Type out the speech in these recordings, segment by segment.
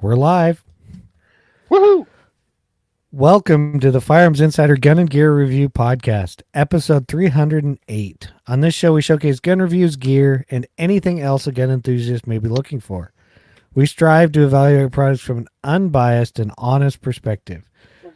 We're live. Woohoo! Welcome to the Firearms Insider Gun and Gear Review Podcast, episode 308. On this show, we showcase gun reviews, gear, and anything else a gun enthusiast may be looking for. We strive to evaluate products from an unbiased and honest perspective.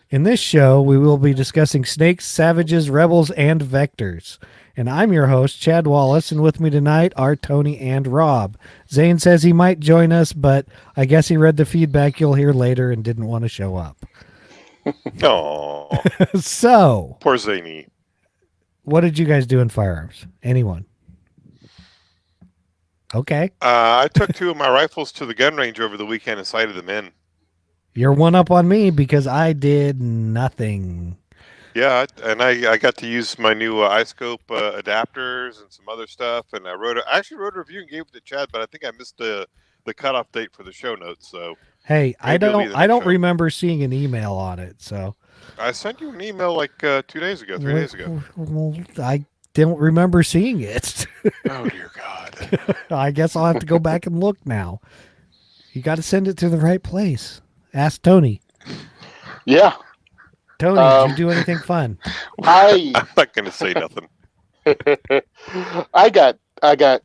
In this show, we will be discussing snakes, savages, rebels, and vectors. And I'm your host, Chad Wallace, and with me tonight are Tony and Rob. Zane says he might join us, but I guess he read the feedback you'll hear later and didn't want to show up. Oh, So, poor Zany. what did you guys do in firearms? Anyone? Okay. I took two of my rifles to the gun range over the weekend and sighted them in. You're one up on me because I did nothing. Yeah, and I got to use my new iScope adapters and some other stuff. And I actually wrote a review and gave it to Chad, but I think I missed the cutoff date for the show notes. So Hey, I maybe it'll be the don't next show. remember seeing an email on it, so I sent you an email like 2 days ago, 3 days ago. Well, I don't remember seeing it. Oh dear God! I guess I'll have to go back and look now. You got to send it to the right place. Ask Tony. Yeah, Tony, did you do anything fun? I I'm not going to say nothing. I got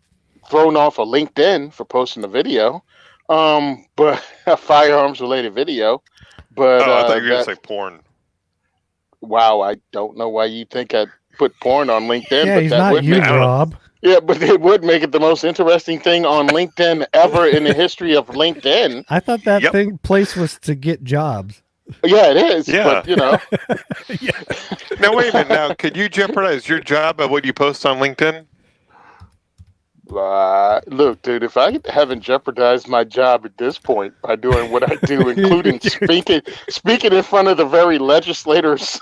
thrown off of LinkedIn for posting a video, but a firearms related video. But Oh, I thought you were going to say porn. wow, I don't know why you think I'd put porn on LinkedIn, Yeah, but he's that not would you, make, Rob. yeah, but it would make it the most interesting thing on LinkedIn ever in the history of LinkedIn. I thought that Yep. place was to get jobs. Yeah, it is. Yeah. But you know, Now wait a minute. Now, could you jeopardize your job by what you post on LinkedIn? look, dude, if I haven't jeopardized my job at this point by doing what I do, including speaking in front of the very legislators,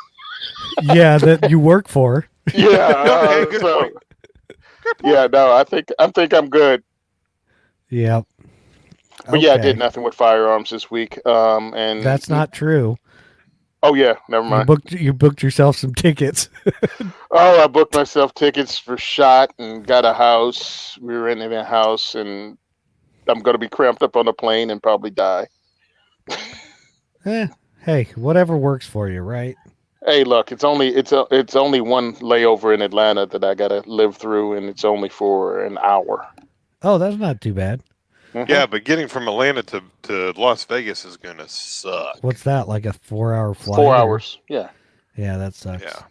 Yeah, that you work for. yeah, Okay, good so, point. Good point. yeah, no, I think I'm good. Yep. But yeah, I Okay. did nothing with firearms this week. And That's not true. Oh yeah, never mind. You booked yourself some tickets. Oh, I booked myself tickets for SHOT and got a house. We were renting a house, and I'm gonna be cramped up on the plane and probably die. Hey, whatever works for you, right? Hey, look, it's only one layover in Atlanta that I gotta live through, and it's only for an hour. Oh, that's not too bad. Mhm. Yeah, but getting from Atlanta to Las Vegas is going to suck. What's that, like a 4-hour flight? 4 hours. Yeah. Yeah, that sucks. Yeah.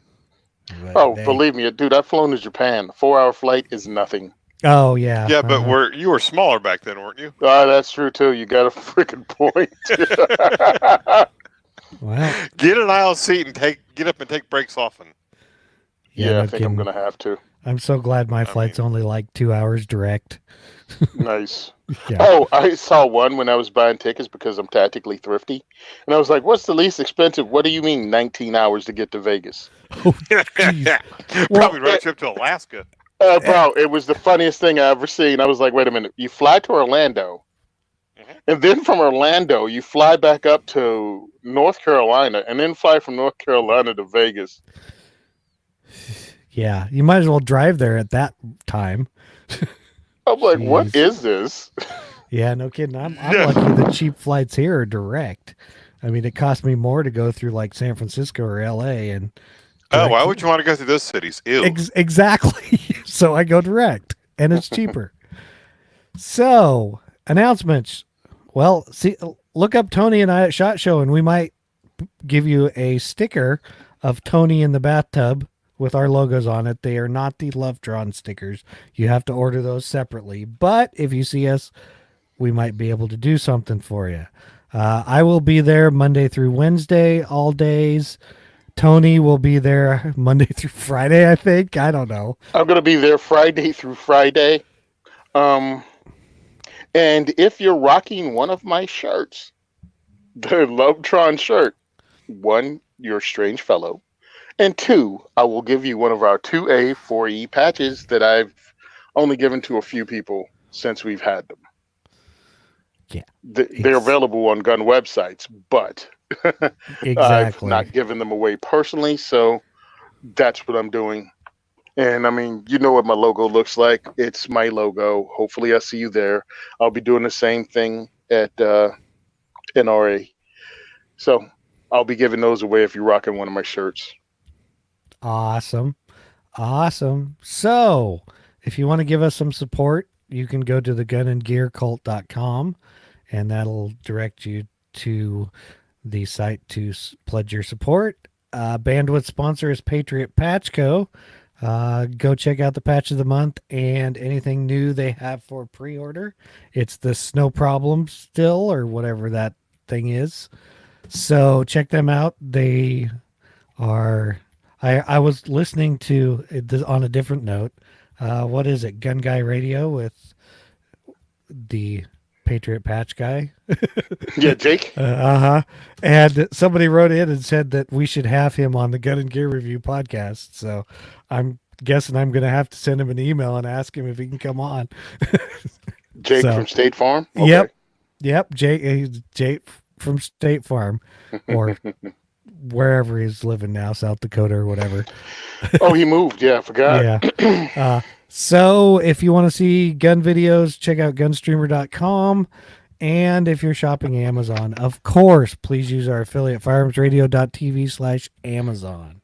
But Oh, they- believe me, dude, I've flown to Japan. 4 hour flight is nothing. Oh, yeah. Yeah, but you were smaller back then, weren't you? Oh, that's true too. You got a freaking point. Well, Get an aisle seat and get up and take breaks often. yeah, no I think I'm kidding. gonna have to. I'm so glad my I flight's only like 2 hours direct. Nice. Yeah. Oh, I saw one when I was buying tickets because I'm tactically thrifty, and I was like, "What's the least expensive?" What do you mean, 19 hours to get to Vegas? Probably road trip to Alaska. Bro, it was the funniest thing I ever seen. I was like, "Wait a minute! You fly to Orlando, Mhm. and then from Orlando you fly back up to North Carolina, and then fly from North Carolina to Vegas." Yeah, you might as well drive there at that time. I'm like, "What Jeez. is this?" Yeah, no kidding. I'm Yeah. lucky the cheap flights here are direct. I mean, it cost me more to go through like San Francisco or LA and Oh, why direct- would you want to go through those cities? Ew. Exactly. So I go direct and it's cheaper. So, announcements. Well, see, look up Tony and I at SHOT Show and we might give you a sticker of Tony in the bathtub with our logos on it. They are not the Love Drawn stickers. You have to order those separately. But if you see us, we might be able to do something for you. I will be there Monday through Wednesday, all days. Tony will be there Monday through Friday, I think. I don't know. I'm gonna be there Friday through Friday. And if you're rocking one of my shirts, the Lovetron shirt, one, you're a strange fellow, and two, I will give you one of our 2A 4E patches that I've only given to a few people since we've had them. Yeah. They're available on gun websites, but I've Exactly. not given them away personally, so that's what I'm doing. And I mean, you know what my logo looks like. It's my logo. Hopefully I see you there. I'll be doing the same thing at NRA. So I'll be giving those away if you're rocking one of my shirts. Awesome. Awesome. So, if you want to give us some support, you can go to the gunandgearcult.com and that'll direct you to the site to pledge your support. Bandwidth sponsor is Patriot Patch Co. Go check out the patch of the month and anything new they have for pre-order. It's the Snow Problem still, or whatever that thing is. So check them out. They are. I was listening to on a different note. What is it? Gun Guy Radio with the Patriot Patch guy. Yeah, Jake. And somebody wrote in and said that we should have him on the Gun and Gear Review podcast. So I'm guessing I'm going to have to send him an email and ask him if he can come on. Jake from State Farm? Okay. Yep. Jake from State Farm or wherever he's living now, South Dakota or whatever. Oh, he moved. Yeah, I forgot. Yeah. So if you want to see gun videos, check out gunstreamer.com. And if you're shopping Amazon, of course, please use our affiliate firearmsradio.tv/Amazon.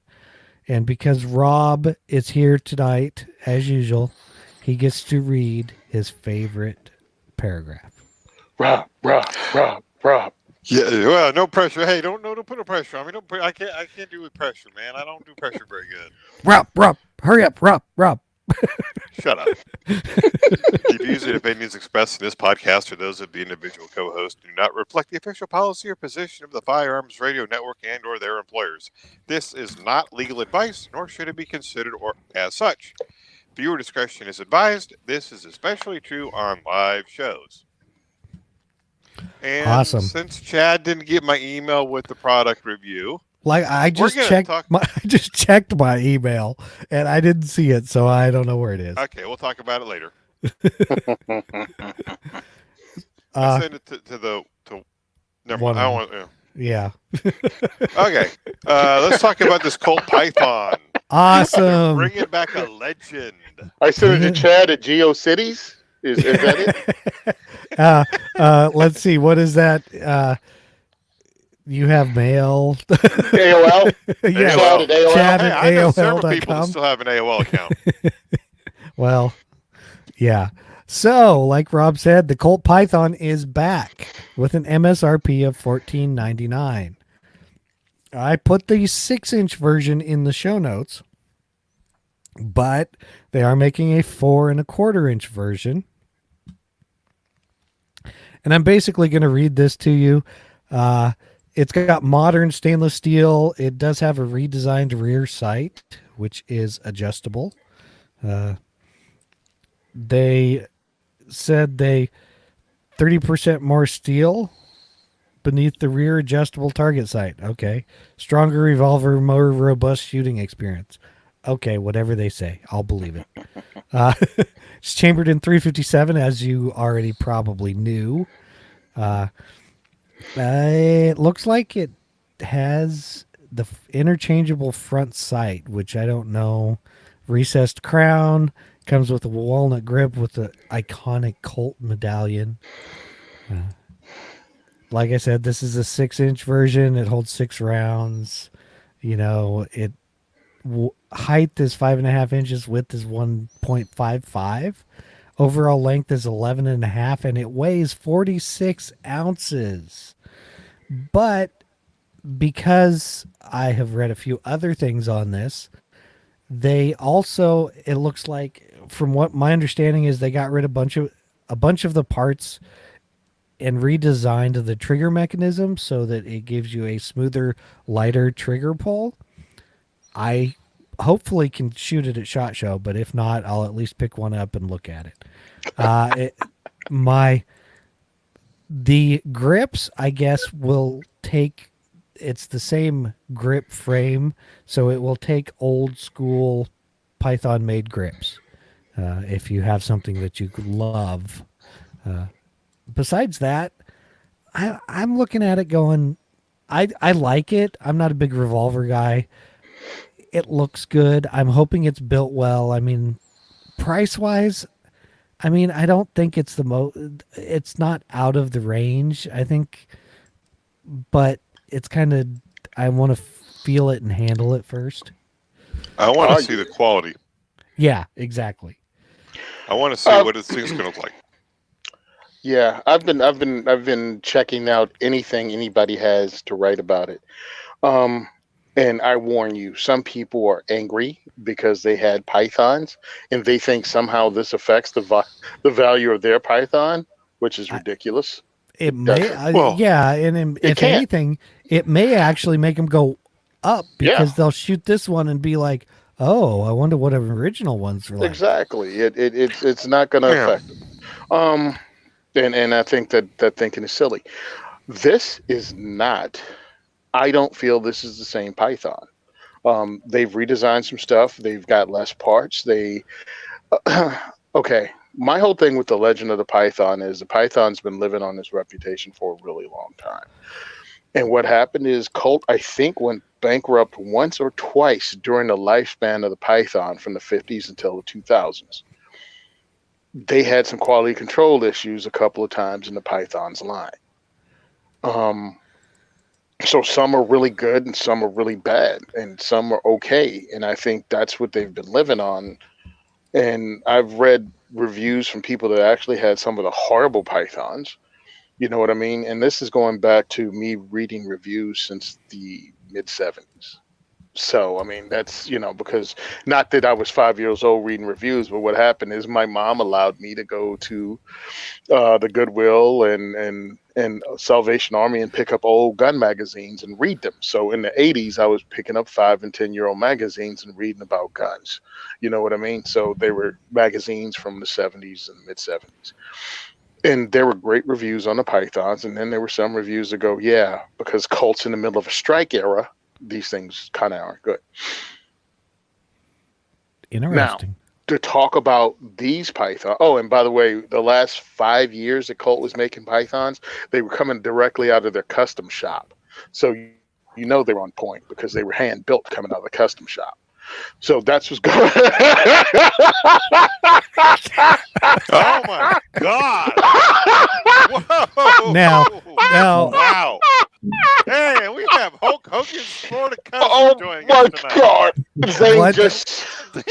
And because Rob is here tonight, as usual, he gets to read his favorite paragraph. Rob. Yeah, well, no pressure. Hey, don't put no pressure on me. I can't do with pressure, man. I don't do pressure very good. Rob, hurry up, Rob. Shut up. The views and opinions expressed in this podcast are those of the individual co-host, do not reflect the official policy or position of the Firearms Radio Network and or their employers. This is not legal advice, nor should it be considered or as such. Viewer discretion is advised. This is especially true on live shows. And awesome. Since Chad didn't get my email with the product review, like I just checked my email and I didn't see it, so I don't know where it is. Okay, we'll talk about it later. Send it to never mind. I don't want. Yeah. Okay, let's talk about this Colt Python. Awesome. Bringing back a legend. I sent it to Chad at GeoCities. Is that it? Let's see. What is that? You have mail. AOL? Yeah. Chad at AOL. Chad Hey, at I know several people AOL.com. that still have an AOL account. Well, yeah. So, like Rob said, the Colt Python is back with an MSRP of $14.99. I put the 6-inch version in the show notes, but they are making a 4 1/4-inch version. And I'm basically going to read this to you. It's got modern stainless steel. It does have a redesigned rear sight, which is adjustable. They said 30% more steel beneath the rear adjustable target sight. Okay. Stronger revolver, more robust shooting experience. Okay, whatever they say, I'll believe it. It's chambered in 357, as you already probably knew. It looks like it has the interchangeable front sight, which I don't know. Recessed crown, comes with a walnut grip with the iconic Colt medallion. Like I said, this is a 6-inch version. It holds 6 rounds. You know, height is 5.5 inches. Width is 1.55. Overall length is 11.5, and it weighs 46 ounces. But because I have read a few other things on this, they also, it looks like, from what my understanding is, they got rid of a bunch of the parts and redesigned the trigger mechanism so that it gives you a smoother, lighter trigger pull. I hopefully can shoot it at SHOT Show, but if not, I'll at least pick one up and look at it. The grips, I guess, will take, it's the same grip frame, so it will take old school Python made grips. If you have something that you love. Besides that, I'm looking at it going, I like it. I'm not a big revolver guy. It looks good. I'm hoping it's built well. I mean, price-wise, I mean, I don't think it's it's not out of the range. I think but it's kind of, I want to feel it and handle it first. I want to Oh, see the quality. Yeah, exactly. I want to see what this thing's going to look like. Yeah, I've been checking out anything anybody has to write about it. Um, and I warn you, some people are angry because they had pythons and they think somehow this affects the value of their python, which is I, ridiculous. it It may, doesn't. Well, yeah, and It if can't. anything, it may actually make them go up Yeah, because they'll shoot this one and be like, "Oh, I wonder what original ones are like." exactly. It's not going to yeah. affect them. Um, and I think that thinking is silly. This is not. I don't feel this is the same Python. They've redesigned some stuff. They've got less parts. Okay. My whole thing with the Legend of the Python is the Python's been living on this reputation for a really long time. And what happened is Colt, I think, went bankrupt once or twice during the lifespan of the Python from the 50s until the 2000s. They had some quality control issues a couple of times in the Python's line. Um, so some are really good and some are really bad and some are okay. And I think that's what they've been living on. And I've read reviews from people that actually had some of the horrible pythons. You know what I mean? And this is going back to me reading reviews since the mid 70s. So, I mean, that's, because not that I was 5 years old reading reviews, but what happened is my mom allowed me to go to the Goodwill and Salvation Army and pick up old gun magazines and read them. So in the 80s, I was picking up 5 and 10-year-old magazines and reading about guns. You know what I mean? So they were magazines from the 70s and mid 70s. And there were great reviews on the Pythons. And then there were some reviews that go, yeah, because Colt's in the middle of a strike era, these things kind of aren't good. Interesting. To talk about these Python. Oh, and by the way, the last 5 years that Colt was making Pythons, they were coming directly out of their custom shop. So you know they were on point because they were hand built coming out of the custom shop. So that's what's going. Oh my God! Whoa! Now, Wow! Hey, we have Hulk Hogan's Florida cousin Oh joining my us tonight. God! Zane What? just.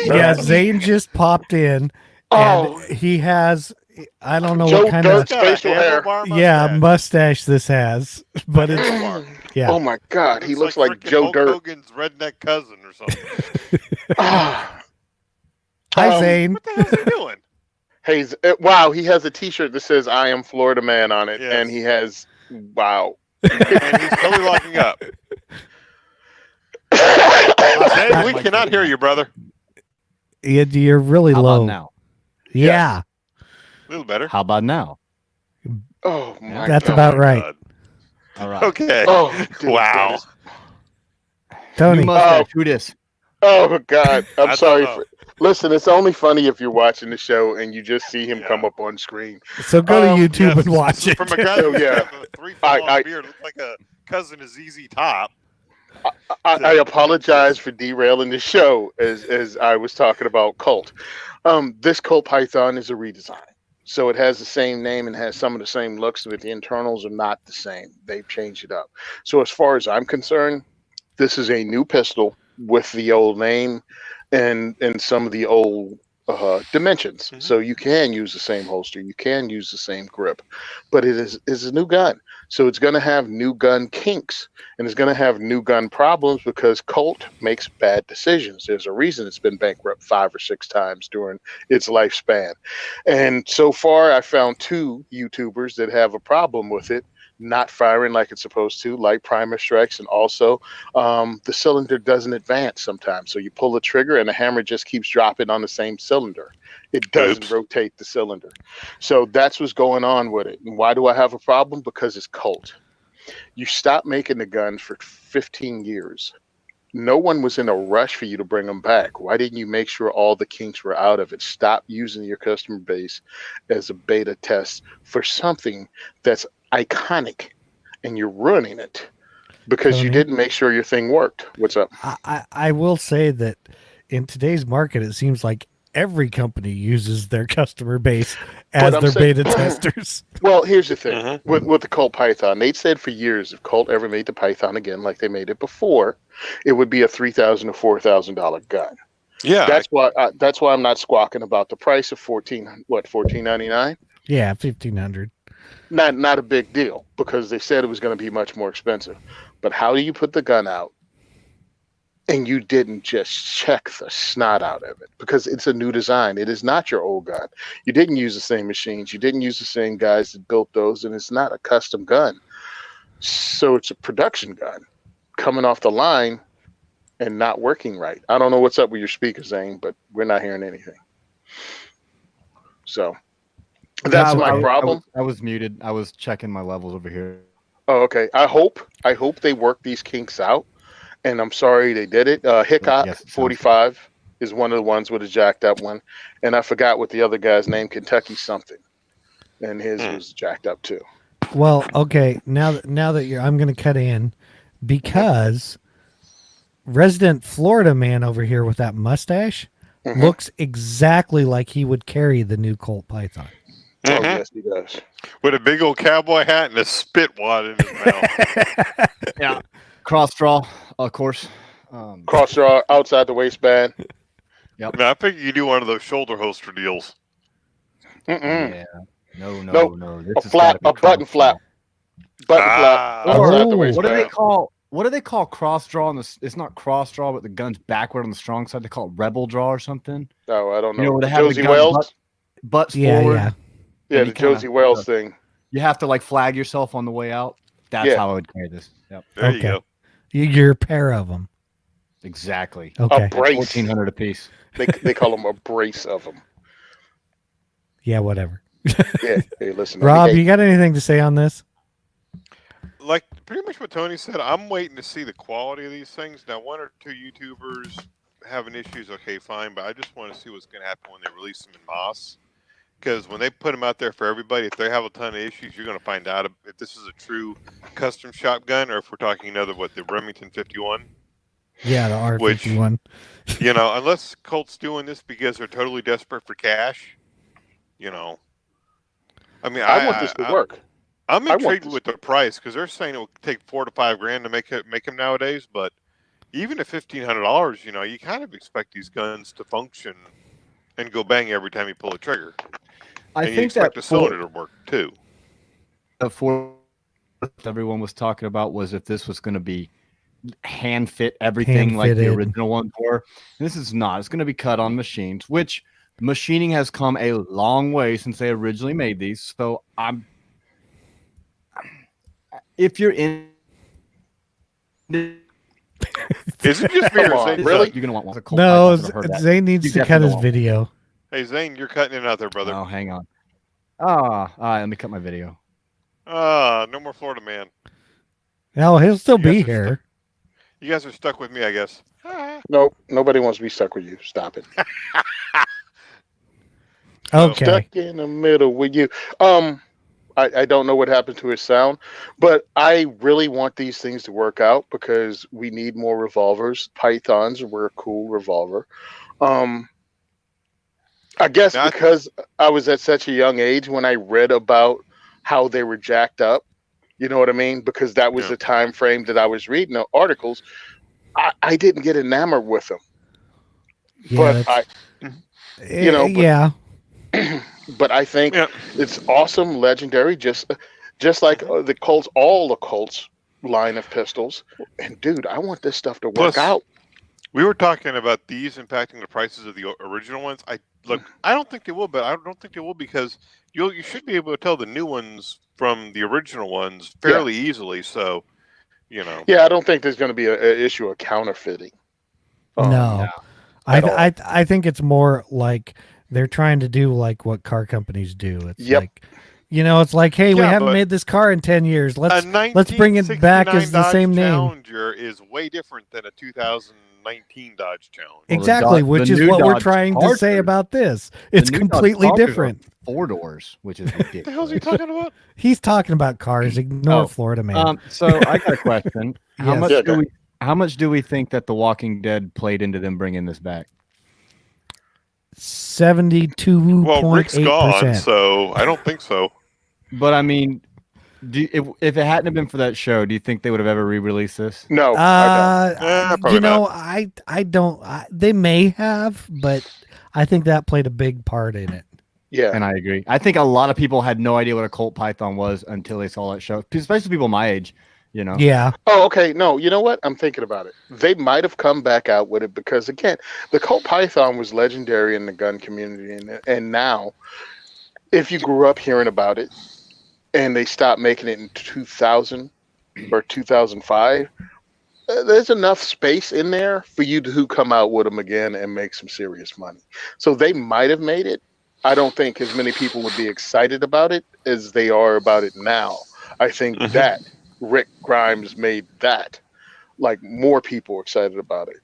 yeah, Zane just popped in, and Oh, he has, I don't know Joe what kind Dirt's of, Got a facial hair. handlebar yeah, mustache. mustache this has, but it's, Handlebar. yeah. Oh my God, he looks like frickin' Joe Hulk Dirt. Hogan's redneck cousin or something. Ah. Hi, Zane. What the hell's he doing? Hey, wow, he has a T-shirt that says "I am Florida Man" on it, Yes. and he has wow. And he's totally locking up. Hey, we cannot hear you, brother. You're really How low. about now? Yeah, A little better. How about now? Oh my that's God. about right. God. All right. Okay. Oh, dude, Wow. Tony. New mustache. Who dis? Oh God, I I'm don't sorry. know. Listen, it's only funny if you're watching the show and you just see him Yeah. come up on screen. So go to YouTube Yes, and watch it. From a guy who Yeah. has a 3 foot long I- beard, looks like a cousin of ZZ Top. I apologize for derailing the show as I was talking about Colt. This Colt Python is a redesign. So it has the same name and has some of the same looks, but the internals are not the same. They've changed it up. So as far as I'm concerned, this is a new pistol with the old name and some of the old dimensions. Mhm. So you can use the same holster, you can use the same grip, but it is a new gun. So it's going to have new gun kinks and it's going to have new gun problems because Colt makes bad decisions. There's a reason it's been bankrupt 5 or 6 times during its lifespan. And so far, I found 2 YouTubers that have a problem with it not firing like it's supposed to, like primer strikes, and also the cylinder doesn't advance sometimes. So you pull the trigger and the hammer just keeps dropping on the same cylinder. It doesn't Oops. rotate the cylinder. So that's what's going on with it. And why do I have a problem? Because it's Colt. You stopped making the guns for 15 years. No one was in a rush for you to bring them back. Why didn't you make sure all the kinks were out of it? Stop using your customer base as a beta test for something that's iconic, and you're ruining it because you Tony? didn't make sure your thing worked. What's up? I will say that in today's market, it seems like every company uses their customer base But as I'm their saying- beta testers. Well, here's the thing Mhm. with the Colt Python. They'd said for years if Colt ever made the Python again, like they made it before, it would be a $3,000 to $4,000 gun. Yeah, That's why I'm not squawking about the price of $14.99. Yeah, 1,500. Not a big deal because they said it was going to be much more expensive. But how do you put the gun out and you didn't just check the snot out of it? Because it's a new design. It is not your old gun. You didn't use the same machines. You didn't use the same guys that built those, and it's not a custom gun. So it's a production gun coming off the line and not working right. I don't know what's up with your speaker, Zane, but we're not hearing anything. So that's my problem. I was muted. I was checking my levels over here. Oh, okay. I hope they work these kinks out. And I'm sorry they did it. Hickok Yes, it sounds 45 is one of the ones with a jacked up one. And I forgot what the other guy's name, Kentucky something. And his was jacked up too. Well, okay. Now that I'm going to cut in because resident Florida man over here with that mustache Mhm. looks exactly like he would carry the new Colt Python. Oh, Mhm. yes, he does. with a big old cowboy hat and a spit wad in his mouth. Yeah. Cross draw, of course. Cross draw outside the waistband. Now, I think you do one of those shoulder holster deals. Mm-mm. Yeah. No. A This has flap, gotta be a button cross flap. Button Ah. flap outside the Oh. waistband. What do they call cross draw on this? It's not cross draw, but the gun's backward on the strong side. They call it rebel draw or something. Oh, I don't know. You know, where they have the Josie gun Wells? Butts Yeah, forward. yeah. Yeah, and the you kinda Josie Wells thing. You have to like flag yourself on the way out. That's Yeah. how I would carry this. Yep. There you Okay. go. You're a pair of them. Exactly. Okay. A brace. 1,400 a piece. They call them a brace of them. Yeah, whatever. Yeah. Hey, listen. Rob, hey, you got anything to say on this? Like pretty much what Tony said, I'm waiting to see the quality of these things. Now, one or two YouTubers having issues, okay, fine, but I just want to see what's going to happen when they release them in Moss. Because when they put them out there for everybody, if they have a ton of issues, you're going to find out if this is a true custom shotgun or if we're talking another, the Remington 51. Yeah, the R51. You know, unless Colt's doing this because they're totally desperate for cash, you know. I mean, I want this to work. I'm I want intrigued this. with the price because they're saying it will take $4,000 to $5,000 to make them nowadays. But even at $1,500, you know, you kind of expect these guns to function and go bang every time you pull a trigger. I And you think expect that the cylinder to work too. for everyone was talking about was if this was going to be hand fit everything like the Hand-fitted. original ones were. And this is not. It's going to be cut on machines, which machining has come a long way since they originally made these. So if you're in, Is it just me Come or on, Zane? really? you're going to want one. It's a Colt No, Python, I've heard that. Zane needs You to cut definitely his won't. video. Hey, Zane, you're cutting it out there, brother. Oh, hang on. All right, let me cut my video. No more Florida man. No, he'll still You be guys are here. You guys are stuck with me, I guess. Nope. Nobody wants to be stuck with you. Stop it. Okay. Stuck in the middle with you. I don't know what happened to his sound, but I really want these things to work out because we need more revolvers. Pythons were a cool revolver. I guess Now- because I was at such a young age when I read about how they were jacked up, you know what I mean? Because that was Yeah. the time frame that I was reading the articles. I didn't get enamored with them, Yeah, but that's- you know, but- yeah. but I think Yeah. it's awesome, legendary, just like the Colts, all the Colts line of pistols. And dude, I want this stuff to work Plus, out. We were talking about these impacting the prices of the original ones. I don't think they will, but I don't think they will because you should be able to tell the new ones from the original ones fairly easily. So, you know, Yeah, I don't think there's going to be an issue of counterfeiting. No. at all. I think it's more like they're trying to do like what car companies do. It's Yep. like, you know, it's like, hey, we Yeah, haven't but- made this car in 10 years. a Let's bring it back as the 1969 same Dodge name. Challenger is way different than a 2019 Dodge Challenger. Well, Exactly, the which is new what we're Dodge trying to say Charger- about this. The It's new Dodge completely Chargers are different. 4 doors, which is What the hell is he ridiculous. talking about? He's talking about cars. Ignore Oh, Florida man. So I got a question. How Yes. much Yeah, do go we? How much do we think that The Walking Dead played into them bringing this back? Well, Rick's gone, 72.8%. so I don't think so. But I mean, if it hadn't have been for that show, do you think they would have ever re-released this? No, I don't. Probably not. I don't. They may have, but I think that played a big part in it. Yeah. And I agree. I think a lot of people had no idea what a Colt Python was until they saw that show, especially people my age. You know. Yeah. Oh, okay. No, you know what? I'm thinking about it. They might have come back out with it because, again, the Colt Python was legendary in the gun community, and now, if you grew up hearing about it, and they stopped making it in 2000 or 2005, there's enough space in there for you to come out with them again and make some serious money. So they might have made it. I don't think as many people would be excited about it as they are about it now. I think that Rick Grimes made that like more people excited about it.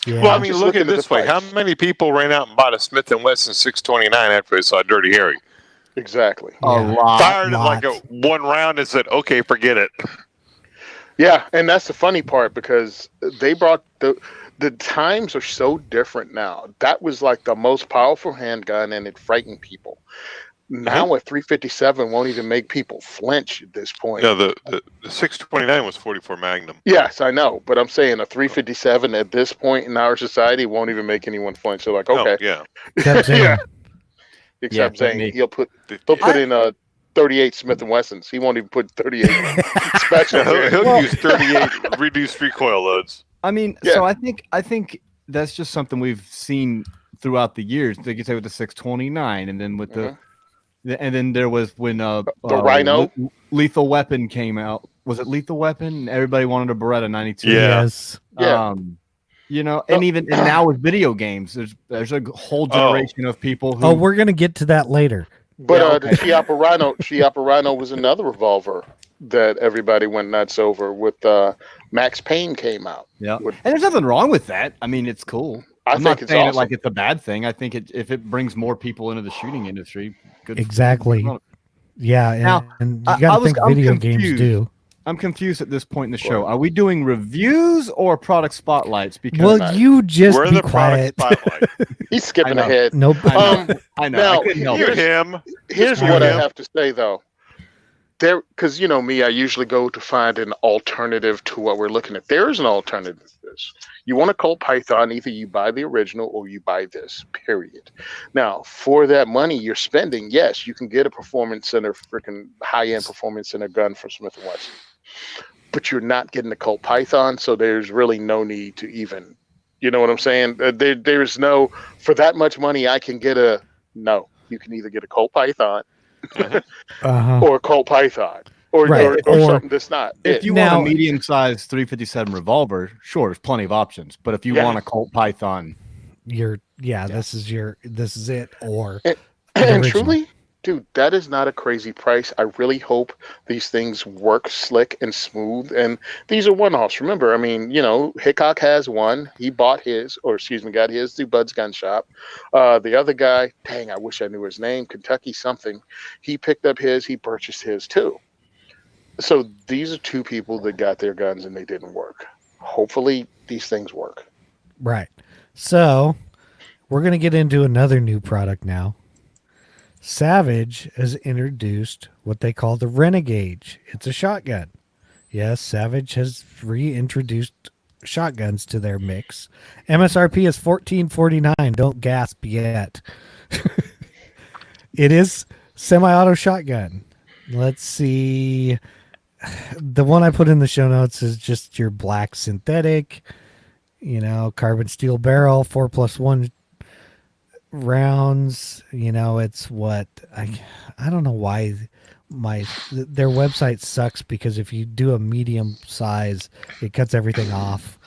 Yeah. Well, I I'm mean, just look at looking it at this the way: how price. many people ran out and bought a Smith and Wesson 629 after they saw Dirty Harry? Exactly. A Yeah. lot. Fired it like lots. one round and said, "Okay, forget it." Yeah, and that's the funny part because they brought the times are so different now. That was like the most powerful handgun, and it frightened people. Now a 357 won't even make people flinch at this point. No, the 629 was 44 Magnum. Yes, I know, but I'm saying a 357 at this point in our society won't even make anyone flinch. They're like, okay, Oh, yeah. Except Zane. yeah. Except Yeah, saying me. he'll put in a 38 Smith and Wessons. He won't even put 38 special. He'll use 38 reduced recoil loads. I mean, Yeah. so I think that's just something we've seen throughout the years. Like you say with the 629, and then with and then there was when The Rhino? Lethal Weapon came out. Was it Lethal Weapon? Everybody wanted a Beretta 92. Yeah. Yes. Yeah. You know, and even and now with video games, there's a whole generation of people who. Oh, we're gonna get to that later. But Yeah, the Chiappa Rhino was another revolver that everybody went nuts over with Max Payne came out. Yeah, Would- and there's nothing wrong with that. I mean, it's cool. I I'm think not it's saying awesome. it like it's a bad thing. I think if it brings more people into the shooting industry, good. Exactly. Yeah, and, Now, and I you gotta think I'm video games confused. do. I'm confused at this point in the show. Are we doing reviews or product spotlights? Because Well, you just We're be the quiet. product spotlight. He's skipping I know. ahead. Nope. I know. Now, I couldn't help Hear it. him. Here's All what I right. have to say though. Because you know me, I usually go to find an alternative to what we're looking at. There is an alternative to this. You want a Colt Python, either you buy the original or you buy this, period. Now, for that money you're spending, yes, you can get a performance center, freaking high-end performance center gun from Smith & Wesson. But you're not getting a Colt Python, so there's really no need to even, you know what I'm saying? There's no, for that much money, I can get no. You can either get a Colt Python Uh-huh. or a Colt Python or, Right, or or- something that's not If it. you Now- want a medium-sized 357 revolver, sure, there's plenty of options. But if you Yeah. want a Colt Python, This is it, or And original. truly, dude, that is not a crazy price. I really hope these things work slick and smooth. And these are one-offs. Remember, I mean, you know, Hickok has one. He bought his, or excuse me, got his through Bud's Gun Shop. The other guy, dang, I wish I knew his name, Kentucky something. He picked up his. He purchased his too. So these are two people that got their guns and they didn't work. Hopefully, these things work. right. So we're gonna get into another new product now. Savage has introduced what they call the Renegade. It's a shotgun. Yes, Savage has reintroduced shotguns to their mix. MSRP is $14.49. Don't gasp yet. It is semi-auto shotgun. Let's see. The one I put in the show notes is just your black synthetic, carbon steel barrel, 4+1 rounds. It's what I don't know why their website sucks, because if you do a medium size, it cuts everything off.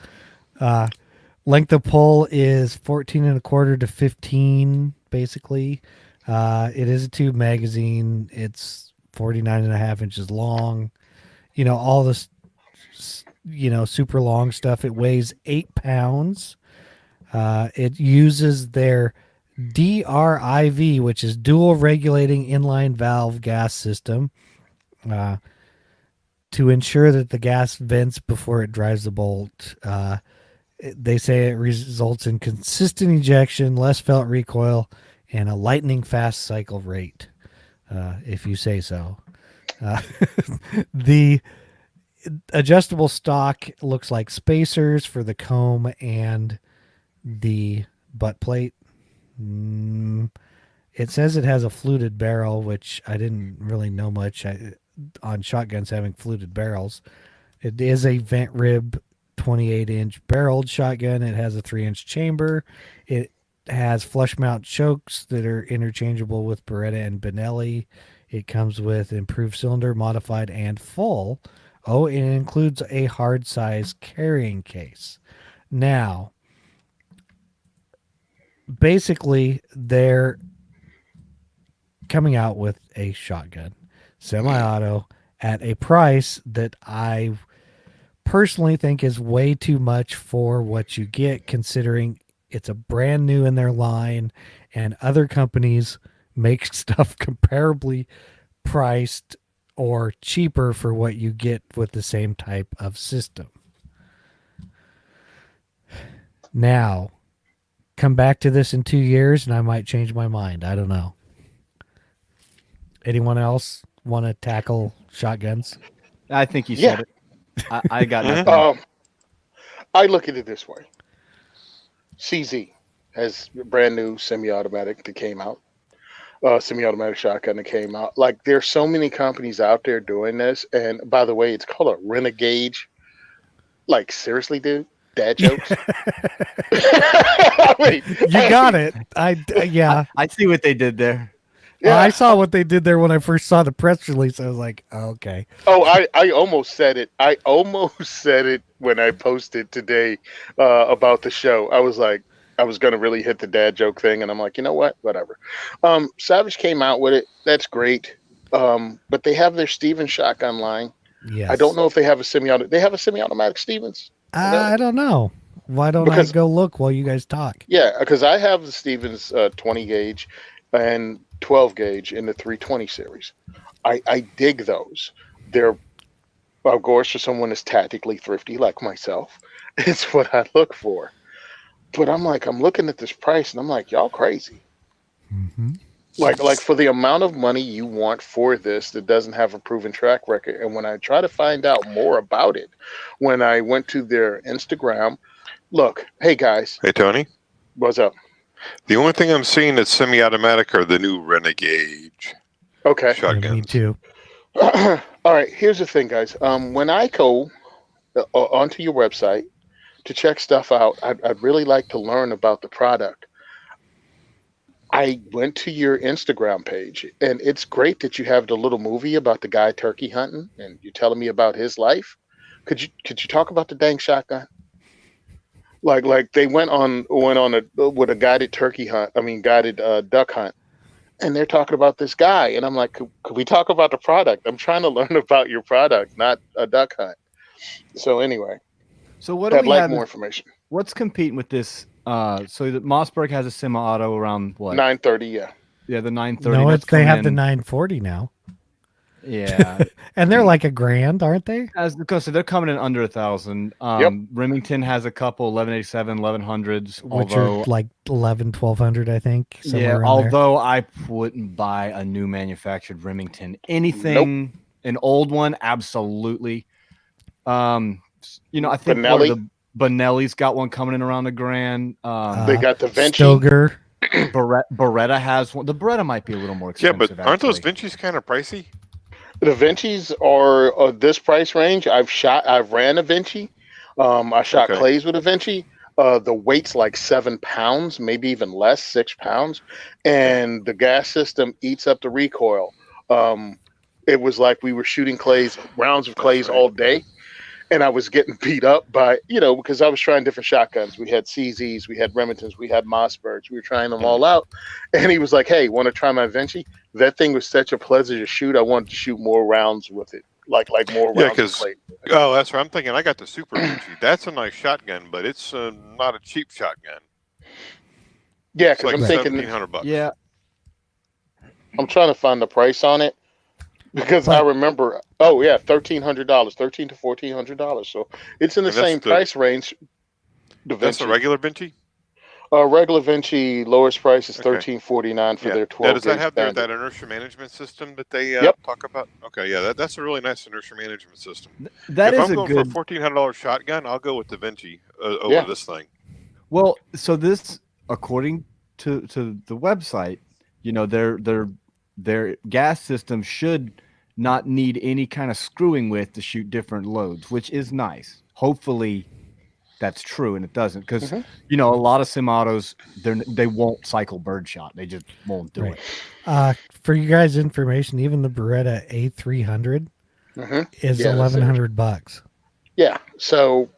Length of pull is 14.25 to 15, basically. It is a tube magazine. It's 49.5 inches long. All this, super long stuff. It weighs 8 pounds. It uses their DRIV, which is dual regulating inline valve gas system, to ensure that the gas vents before it drives the bolt. They say it results in consistent ejection, less felt recoil, and a lightning fast cycle rate, if you say so. The adjustable stock looks like spacers for the comb and the butt plate. It says it has a fluted barrel, which I didn't really know much on shotguns having fluted barrels. It is a vent rib 28-inch barreled shotgun. It has a 3-inch chamber. It has flush mount chokes that are interchangeable with Beretta and Benelli. It comes with improved cylinder, modified and full. Oh, and it includes a hard size carrying case. Now, basically, they're coming out with a shotgun, semi-auto, at a price that I personally think is way too much for what you get, considering it's a brand new in their line and other companies make stuff comparably priced or cheaper for what you get with the same type of system. Now, come back to this in 2 years and I might change my mind. I don't know. Anyone else want to tackle shotguns? I think you said it. I got nothing. I look at it this way. CZ has a brand new semi-automatic that came out. Semi-automatic shotgun that came out. Like, there's so many companies out there doing this. And by the way, it's called a Renegade. Like, seriously, dude? Dad jokes? You got it. Yeah. I see what they did there. Yeah. I saw what they did there when I first saw the press release. I was like, oh, okay. Oh, I almost said it. I almost said it when I posted today about the show. I was like, I was going to really hit the dad joke thing. And I'm like, you know what? Whatever. Savage came out with it. That's great. But they have their Stevens shotgun line. Yes. I don't know if they have a semi-auto. They have a semi-automatic Stevens. I don't know. Why don't I go look while you guys talk? Yeah, because I have the Stevens 20 gauge and 12 gauge in the 320 series. I dig those. They're, of course, for someone that's tactically thrifty like myself, it's what I look for. But I'm looking at this price and I'm like, y'all crazy. Mm-hmm. Like for the amount of money you want for this that doesn't have a proven track record. And when I try to find out more about it, when I went to their Instagram, look, hey guys. Hey, Tony. What's up? The only thing I'm seeing that's semi-automatic are the new Renegade shotguns. Yeah, me too. All right, here's the thing, guys. When I go onto your website to check stuff out, I'd really like to learn about the product. I went to your Instagram page, and it's great that you have the little movie about the guy turkey hunting, and you're telling me about his life. Could you talk about the dang shotgun? Like they went on with a guided duck hunt, and they're talking about this guy, and I'm like, could we talk about the product? I'm trying to learn about your product, not a duck hunt. So anyway, so what do I'd we like have? more information. What's competing with this? So that Mossberg has a semi-auto around what? 930, yeah. Yeah, the 930. No, that's they have coming the in- 940 now. Yeah, And they're like $1,000, aren't they? because they're coming in under 1,000. Yep. Remington has a couple 1187, 1100s, Which although are like 1,200, I think. yeah, Around there. although I wouldn't buy a new manufactured Remington. Anything, an old one, absolutely. I think Benelli? Benelli's got one coming in around $1,000. They got the Vinci. Stoger. Beretta has one. The Beretta might be a little more Yeah, expensive. but aren't those actually. Vinci's kind of pricey? The Vinci's are this price range. I've ran a Vinci. I shot Okay. clays with a Vinci. The weight's like 7 pounds, maybe even less, 6 pounds. And the gas system eats up the recoil. It was like we were shooting rounds of clays all day. And I was getting beat up by, because I was trying different shotguns. We had CZs, we had Remingtons, we had Mossbergs. We were trying them all out. And he was like, hey, want to try my Vinci? That thing was such a pleasure to shoot. I wanted to shoot more rounds with it, like more rounds. Yeah, of 'cause- clay. Oh, that's what I'm thinking. I got the Super Vinci. That's a nice shotgun, but it's not a cheap shotgun. Yeah, It's because like I'm thinking, $1,700. Yeah, I'm trying to find the price on it. Because I remember, $1,300, $1,300 to $1,400. So it's in the And that's same the- price range. The That's a Vinci. regular Vinci? Regular Vinci lowest price is Okay. $13.49 for Yeah. their Now, 12 does that gauge have standard. that inertia management system that they Yep. talk about? Okay, yeah, that's a really nice inertia management system. That If is I'm a going good. for a $1,400 shotgun, I'll go with the Vinci over Yeah. this thing. Well, so this, according to the website, you know, their gas system should not need any kind of screwing with to shoot different loads, which is nice. Hopefully, that's true, and it doesn't, because Mhm. you know a lot of sim-autos they won't cycle birdshot. They just won't do Right. it. For you guys' information, even the Beretta A300 Mhm. is Yeah, that's $1,100. Yeah. So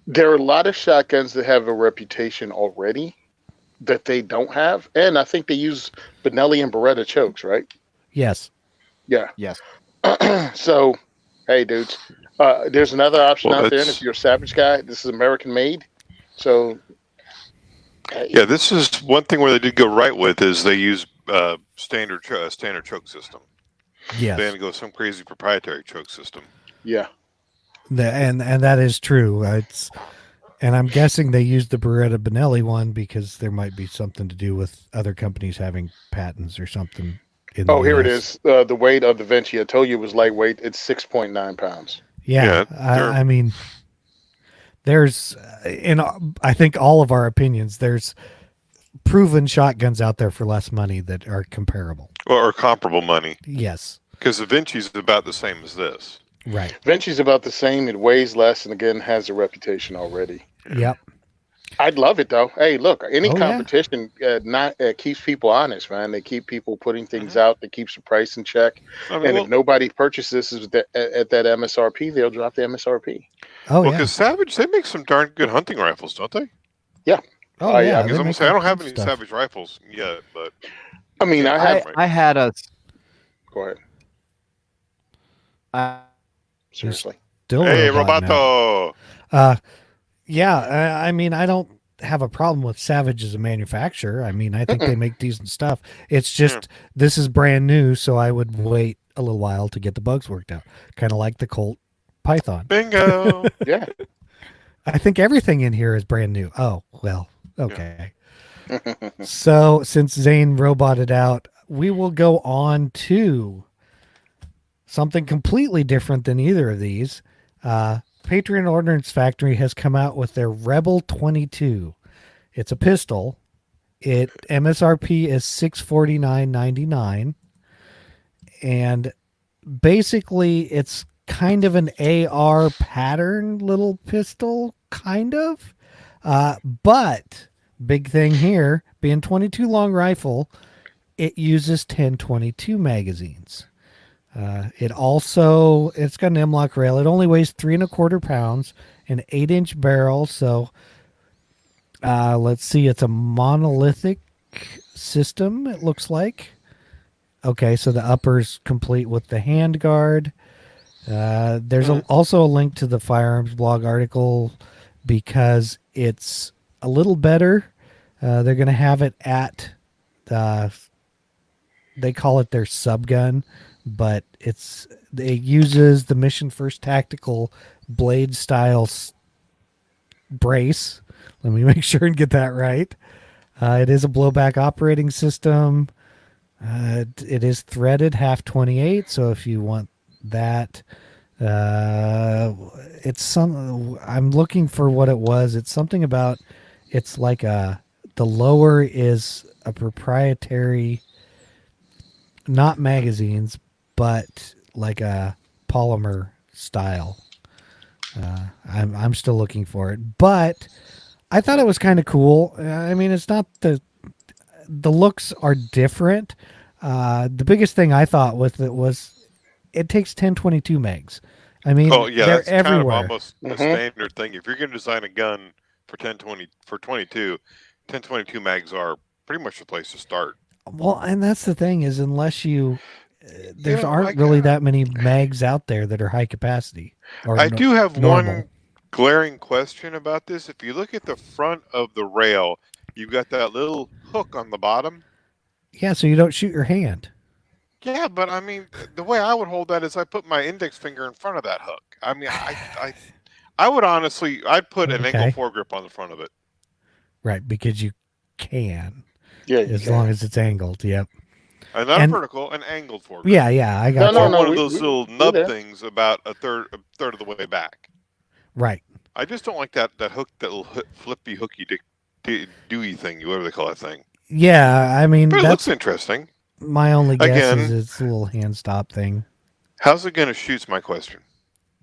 there are a lot of shotguns that have a reputation already that they don't have, and I think they use Benelli and Beretta chokes, right? Yes. Yeah. Yes. So, hey, dudes, there's another option Well, out there, and that's if you're a Savage guy, this is American made. So, hey, yeah. This is one thing where they did go right with is they use standard choke system. Yes. They didn't go some crazy proprietary choke system. yeah. And that is true. And I'm guessing they used the Beretta Benelli one because there might be something to do with other companies having patents or something in the Oh, here it US. is. The weight of the Vinci. I told you it was lightweight. It's 6.9 pounds. Yeah, Yeah, I mean, there's in I think all of our opinions, there's proven shotguns out there for less money that are comparable. or comparable money, Yes, because the Vinci's about the same as this. right. Vinci's about the same. It weighs less, and again has a reputation already. Yep. I'd love it though. Hey, look, any Oh, yeah. competition not keeps people honest, man. They keep people putting things Mhm. out. That keeps the price in check. I mean, And well, if nobody purchases this at that MSRP, they'll drop the MSRP. Oh yeah. because Savage, they make some darn good hunting rifles, don't they? Oh I- yeah. I- Because they I'm gonna make say I all don't have kinds any of stuff. Savage rifles yet, but I mean, Yeah, I have. right. I had a. Go ahead. I, Seriously. Still hey, a robot now. Roboto. Yeah. I mean, I don't have a problem with Savage as a manufacturer. I mean, I think they make decent stuff. It's just this is brand new, so I would wait a little while to get the bugs worked out. Kind of like the Colt Python. Bingo. Yeah. I think everything in here is brand new. Oh, well, okay. So since Zane roboted out, we will go on to something completely different than either of these. Patriot Ordnance Factory has come out with their Rebel 22. It's a pistol. It MSRP is $649.99, and basically it's kind of an AR pattern little pistol, kind of. But big thing here, being 22 long rifle, it uses 1022 magazines. It's got an M-LOK rail. It only weighs 3.25 pounds, an 8-inch barrel. So let's see, it's a monolithic system, it looks like. Okay, so the upper's complete with the handguard. There's also a link to the firearms blog article because it's a little better. They're going to have it at they call it their subgun, but it uses the Mission First Tactical blade style brace. Let me make sure and get that right. It is a blowback operating system. It is threaded half 28, so if you want that, I'm looking for what it was. It's something about, it's like the lower is a proprietary, not magazines, but like a polymer style. I'm still looking for it, but I thought it was kind of cool. I mean, it's not the looks are different. The biggest thing I thought with it was it takes 1022 megs. I mean, Oh yeah, they're that's everywhere. kind of almost a standard thing. If you're going to design a gun for 22, 1022 mags are pretty much the place to start. Well, and that's the thing is unless there aren't like, really that many mags out there that are high capacity. Or I do have normal. one glaring question about this. If you look at the front of the rail, you've got that little hook on the bottom. Yeah, so you don't shoot your hand. Yeah, but I mean, the way I would hold that is I put my index finger in front of that hook. I mean, I would honestly, I'd put an Okay. angle foregrip on the front of it. Right, because you can, Yeah, you as can. long as it's angled. Yep. Not And- a vertical, an angled foregrip. Yeah, I got No, Or you. no, one of we- those we- little we're nub there. things about a third of the way back. Right. I just don't like that hook, that little flippy hooky dooey thing, whatever they call that thing. Yeah, I mean, But it that's looks interesting. my only guess Again- is it's a little hand stop thing. How's it going to shoot's my question.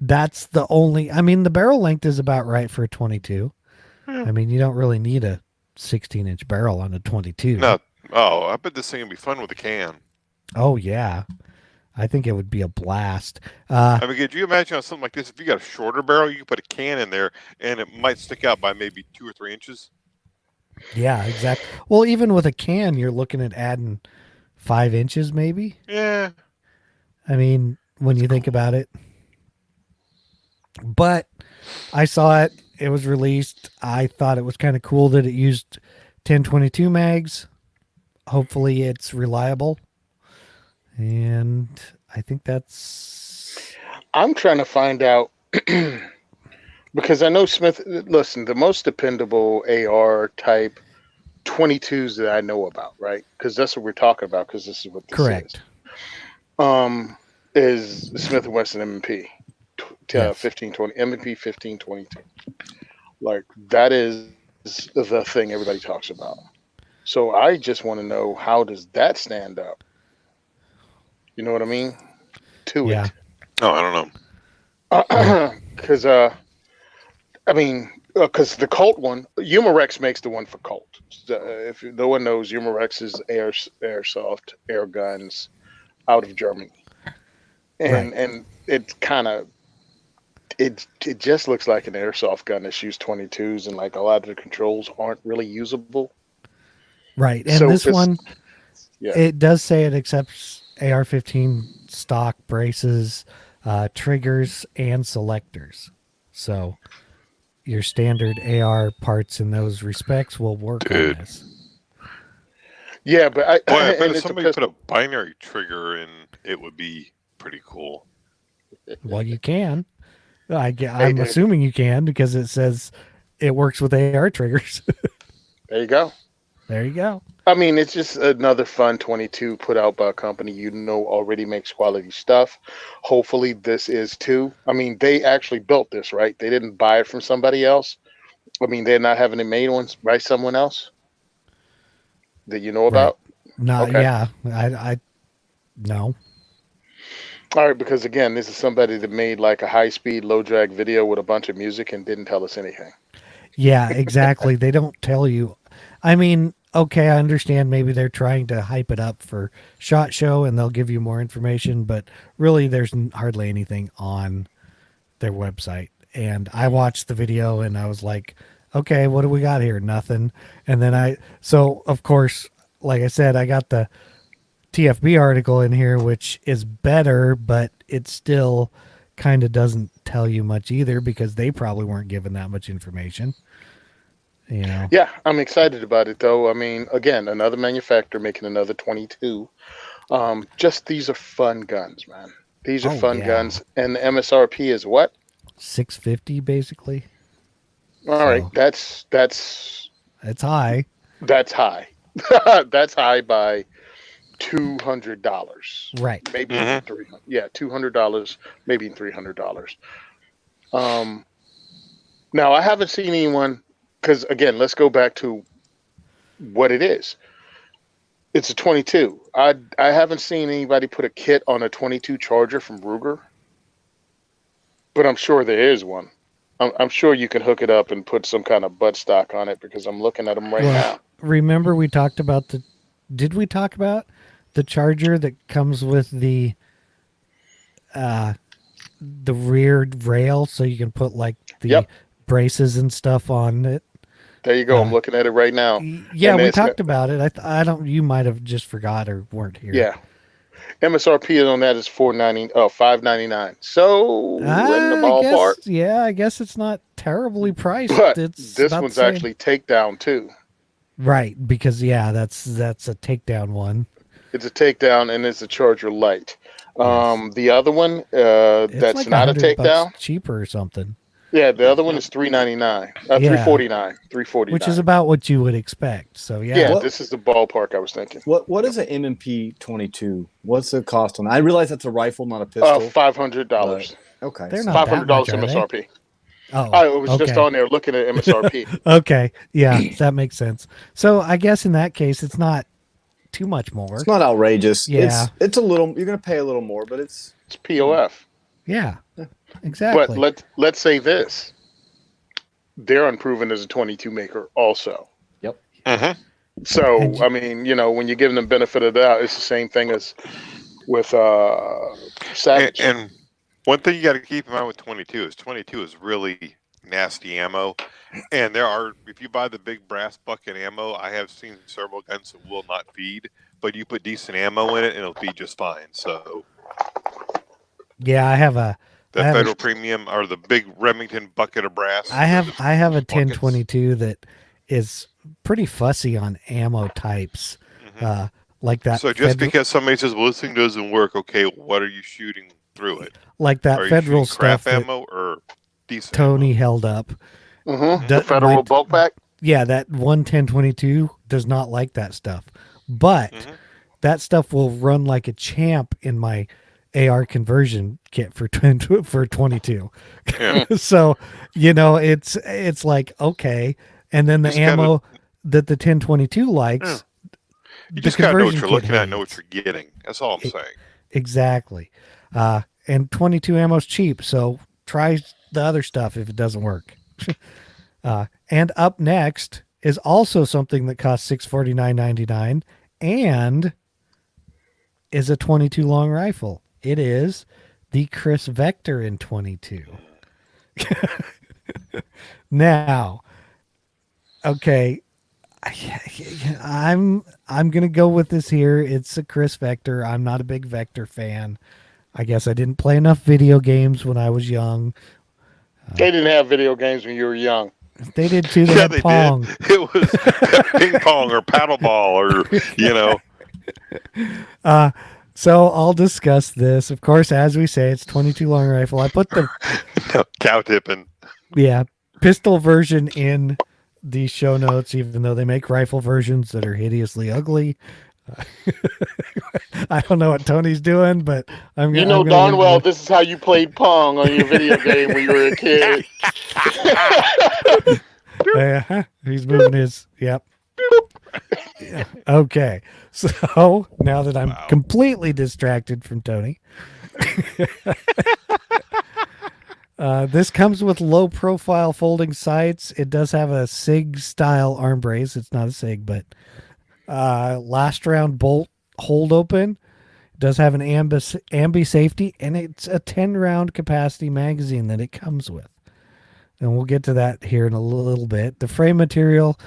That's the only. I mean, the barrel length is about right for a 22. Yeah. I mean, you don't really need a 16-inch barrel on a 22. No, I bet this thing would be fun with a can. Oh yeah, I think it would be a blast. I mean, could you imagine on something like this? If you got a shorter barrel, you could put a can in there, and it might stick out by maybe 2 or 3 inches. Yeah, exactly. Well, even with a can, you're looking at adding 5 inches, maybe. Yeah, I mean, when you think about it. But I saw it. It was released. I thought it was kind of cool that it used 1022 mags. Hopefully, it's reliable. And I think that's. I'm trying to find out because I know Smith. Listen, the most dependable AR type 22s that I know about, right? Because that's what we're talking about. Because this is what this Correct. is the Smith & Wesson M&P Yes. 1520 M&P 1522. Like that is the thing everybody talks about. So I just want to know, how does that stand up? You know what I mean? To Yeah. it. oh, I don't know. Because because the Colt one, Humarex makes the one for Colt. If no one knows, Humarex is airsoft air guns out of Germany, and it's kind of it just looks like an airsoft gun that shoots 22s, and like a lot of the controls aren't really usable. Right. And So this it's- one, Yeah. it does say it accepts AR-15 stock braces, triggers, and selectors. So your standard AR parts in those respects will work Dude. on this. Yeah, but Boy, I and bet if it's a somebody put pistol. a binary trigger in, it would be pretty cool. Well, you can. I'm dude. assuming you can because it says it works with AR triggers. There you go. There you go. I mean, it's just another fun 22 put out by a company you know already makes quality stuff. Hopefully, this is too. I mean, they actually built this, right? They didn't buy it from somebody else. I mean, they're not having it made by someone else that you know about. Not Okay. yeah. I no. All right, because again, this is somebody that made like a high-speed, low-drag video with a bunch of music and didn't tell us anything. Yeah, exactly. They don't tell you. I mean, okay, I understand maybe they're trying to hype it up for SHOT Show and they'll give you more information, but really there's hardly anything on their website. And I watched the video and I was like, okay, what do we got here? Nothing. And then so of course, like I said, I got the TFB article in here, which is better, but it still kind of doesn't tell you much either because they probably weren't given that much information. You know? Yeah, I'm excited about it though. I mean, again, another manufacturer making another 22. Just these are fun guns, man. These are Oh, fun yeah. guns, and the MSRP is what? 650 basically. All right, that's It's high. high. That's high by $200, Right. maybe Mhm. $300. Yeah, $200, maybe $300. Now I haven't seen anyone, because again, let's go back to what it is. It's a 22. I haven't seen anybody put a kit on a 22 Charger from Ruger, but I'm sure there is one. I'm sure you can hook it up and put some kind of buttstock on it because I'm looking at them right now. Remember we talked about did we talk about the Charger that comes with the rear rail so you can put like the Yep. braces and stuff on it? There you go. I'm looking at it right now. Yeah, And we it's got- talked about it. I don't. You might have just forgot or weren't here. Yeah. MSRP on that is $5.99. So in the ballpark. I guess it's not terribly priced. But It's this about one's the same. actually takedown too. Right, because that's a takedown one. It's a takedown and it's a Charger Light. Yes. The other one, It's that's like not a $100 takedown. cheaper or something. Yeah, the other one is $399. Yeah. $349. $349. which is about what you would expect. So yeah, Yeah, What- this is the ballpark I was thinking. What is an M&P 22? What's the cost on that? I realize that's a rifle, not a pistol. $500. Okay. They're so- not that $500 much, are they? MSRP. Oh, I was just okay. on there looking at MSRP. Okay, yeah, that makes sense. So I guess in that case, it's not too much more. It's not outrageous. Yeah. It's a little. You're going to pay a little more, but it's It's POF. Yeah, exactly. But let's say this. They're unproven as a 22 maker also. Mhm. So, And- I mean, when you're giving them benefit of the doubt, it's the same thing as with Savage. And one thing you got to keep in mind with 22 is really nasty ammo. And if you buy the big brass bucket ammo, I have seen several guns that will not feed, but you put decent ammo in it and it'll feed just fine. So yeah, I have a the I have a- Federal Premium or the big Remington bucket of brass. I have a buckets. 1022 that is pretty fussy on ammo types, Mhm. like that. So just Federal- because somebody says, well, this thing doesn't work, okay, what are you shooting through it? like that Are you federal shooting crap stuff that ammo or decent Tony held up. The That federal might- bulk pack. Yeah, that 11022 does not like that stuff, but Mhm. that stuff will run like a champ in my AR conversion kit for 22. Yeah. So it's like okay, and then the Just gotta- ammo that the 1022 likes. Yeah. You the just got to know what conversion you're kit looking at, know what hates. you're getting. That's all I'm It- saying. Exactly. And 22 ammo's cheap, so try the other stuff if it doesn't work. And up next is also something that costs $649.99 and is a 22 long rifle. It is the Chris Vector in 22. Now, okay, I'm gonna go with this here. It's a Chris Vector. I'm not a big Vector fan. I guess I didn't play enough video games when I was young. They didn't have video games when you were young. They did too. They Yeah, had they Pong. did. It was ping pong or paddleball or. So I'll discuss this. Of course, as we say, it's 22 long rifle. I put the Cow tipping. pistol version in the show notes, even though they make rifle versions that are hideously ugly. I don't know what Tony's doing, but I'm You gonna. know I'm gonna darn leave well it. this is how you played Pong on your video game when you were a kid. He's moving his. Yep. Yeah, okay. So now that I'm Wow. completely distracted from Tony, this comes with low profile folding sights. It does have a SIG style arm brace. It's not a SIG, but last round bolt hold open. It does have an ambi safety, and it's a 10 round capacity magazine that it comes with. And we'll get to that here in a little bit. The frame material,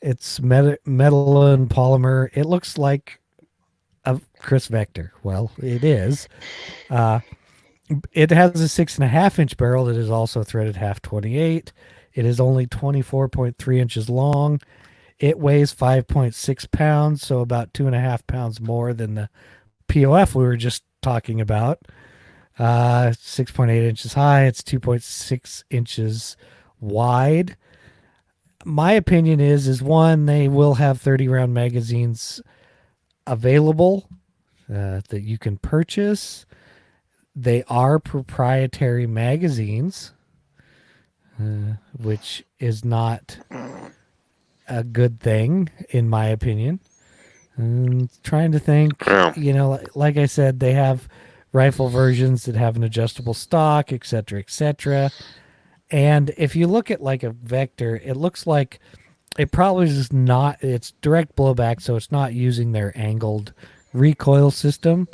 it's metal and polymer. It looks like a Chris Vector. Well, it is. It has a 6.5-inch barrel that is also threaded half 28. It is only 24.3 inches long. It weighs 5.6 pounds, so about 2.5 pounds more than the POF we were just talking about. 6.8 inches high. It's 2.6 inches wide. My opinion is one, they will have 30 round magazines available that you can purchase. They are proprietary magazines, which is not a good thing, in my opinion. Trying to think, Yeah. like I said, they have rifle versions that have an adjustable stock, etc., etc. And if you look at like a Vector, it looks like it probably is not, it's direct blowback, so it's not using their angled recoil system.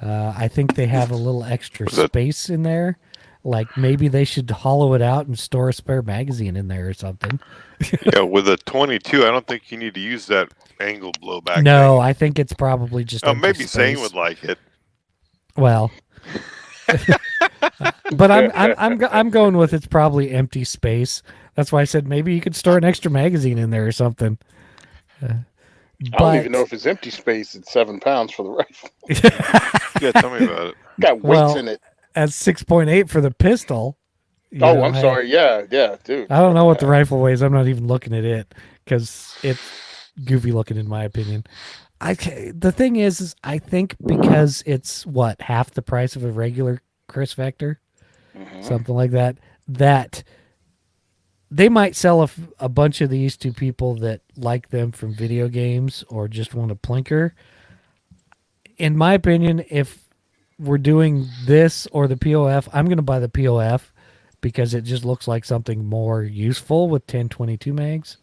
I think they have a little extra space in there. Like maybe they should hollow it out and store a spare magazine in there or something. Yeah, with a 22, I don't think you need to use that angle blowback. No, I think it's probably just empty maybe Zane space. would like it. Well, but I'm going with it's probably empty space. That's why I said maybe you could store an extra magazine in there or something. I don't even know if it's empty space. It's 7 pounds for the rifle. Yeah, tell me about it. Got weights Well, in it. at 6.8 for the pistol, You Oh, know, I'm sorry. Yeah, dude. I don't know what the rifle weighs. I'm not even looking at it because it's goofy looking in my opinion. The thing is I think because it's what, half the price of a regular Chris Vector, something like that, that they might sell a bunch of these to people that like them from video games or just want a plinker. In my opinion, if we're doing this or the POF, I'm going to buy the POF because it just looks like something more useful with 1022 mags.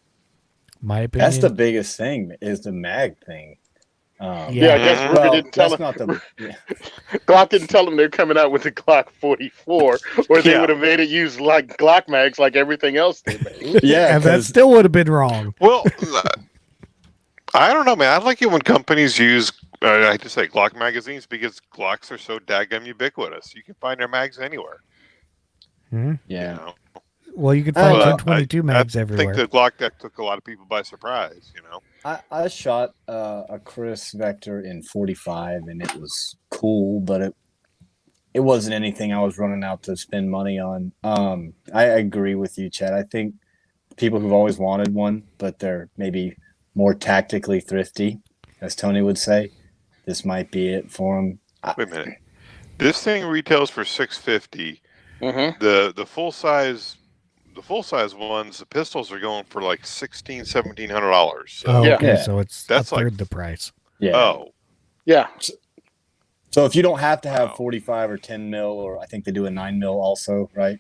My opinion. That's the biggest thing is the mag thing. Yeah, I guess Ruger Well, didn't tell that's him. not the. Yeah. Glock didn't tell them they're coming out with the Glock 44, or they Yeah. would have made it use like Glock mags like everything else they made. Yeah, and that 'cause- still would have been wrong. Well, I don't know, man. I like it when companies use, I hate to say, Glock magazines because Glocks are so daggum ubiquitous. You can find their mags anywhere. Hmm? yeah. You know? Well, you could find Well, 1022 mags I everywhere. think the Glock deck took a lot of people by surprise. You know. I shot a Chris Vector in 45 and it was cool, but it wasn't anything I was running out to spend money on. I agree with you, Chad. I think people who've always wanted one, but they're maybe more tactically thrifty, as Tony would say, this might be it for them. Wait a minute. This thing retails for $650. Mm-hmm. The full size ones, the pistols are going for like $1,600-$1,700. So, Oh, Yeah. okay, Yeah. so it's That's a third like- the price. Yeah. oh, Yeah. So if you don't have to have Wow. 45 or 10 mil, or I think they do a 9 mil also, right?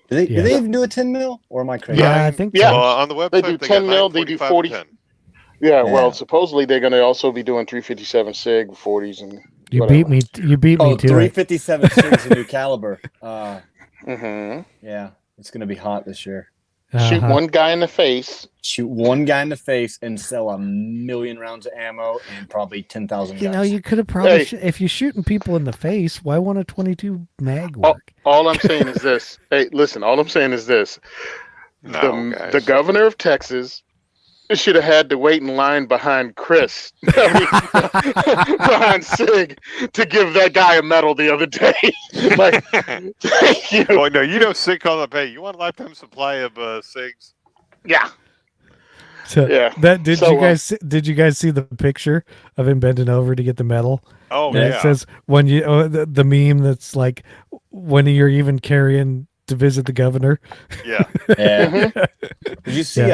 Do they, Yeah. do they even do a 10 mil, or am I crazy? Yeah, I think Yeah. so. well, on the website They do 10 mil, they do 40. 10. Yeah, well, Yeah. supposedly they're going to also be doing 357 SIG 40s and You whatever. beat me. You beat me Oh, to it. 357 is a new caliber. Mm-hmm. Yeah, it's going to be hot this year. Shoot Uh-huh. one guy in the face. Shoot one guy in the face and sell 1,000,000 rounds of ammo and probably 10,000 guns. You know, you could have probably Hey. if you're shooting people in the face, why won't a 22 mag Oh, work? All I'm saying is this. Hey, listen, all I'm saying is this. No, the guys. governor of Texas should have had to wait in line behind Chris, behind Sig, to give that guy a medal the other day. Like, thank you. Well, no, SIG called up. Hey, you want a lifetime supply of SIGs? Yeah. So Yeah. that did So, you guys see the picture of him bending over to get the medal? Oh, And yeah. it says when you the meme that's like when you're even carrying to visit the governor. yeah. Yeah. Mhm. Did you see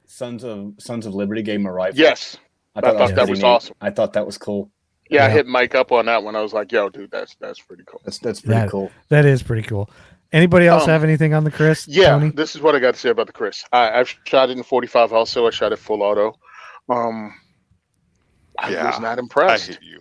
Sons of Liberty gave him a rifle? Yes. I thought was that pretty was neat. awesome. I thought that was cool. Yeah, I Yeah. hit Mike up on that one. I was like, yo, dude, that's pretty cool. That's pretty That- cool. That is pretty cool. Anybody else have anything on the Chris? Yeah, Tony? this is what I got to say about the Chris. I've shot it in 45 also. I shot it full auto. I Yeah, was not I impressed. hate you.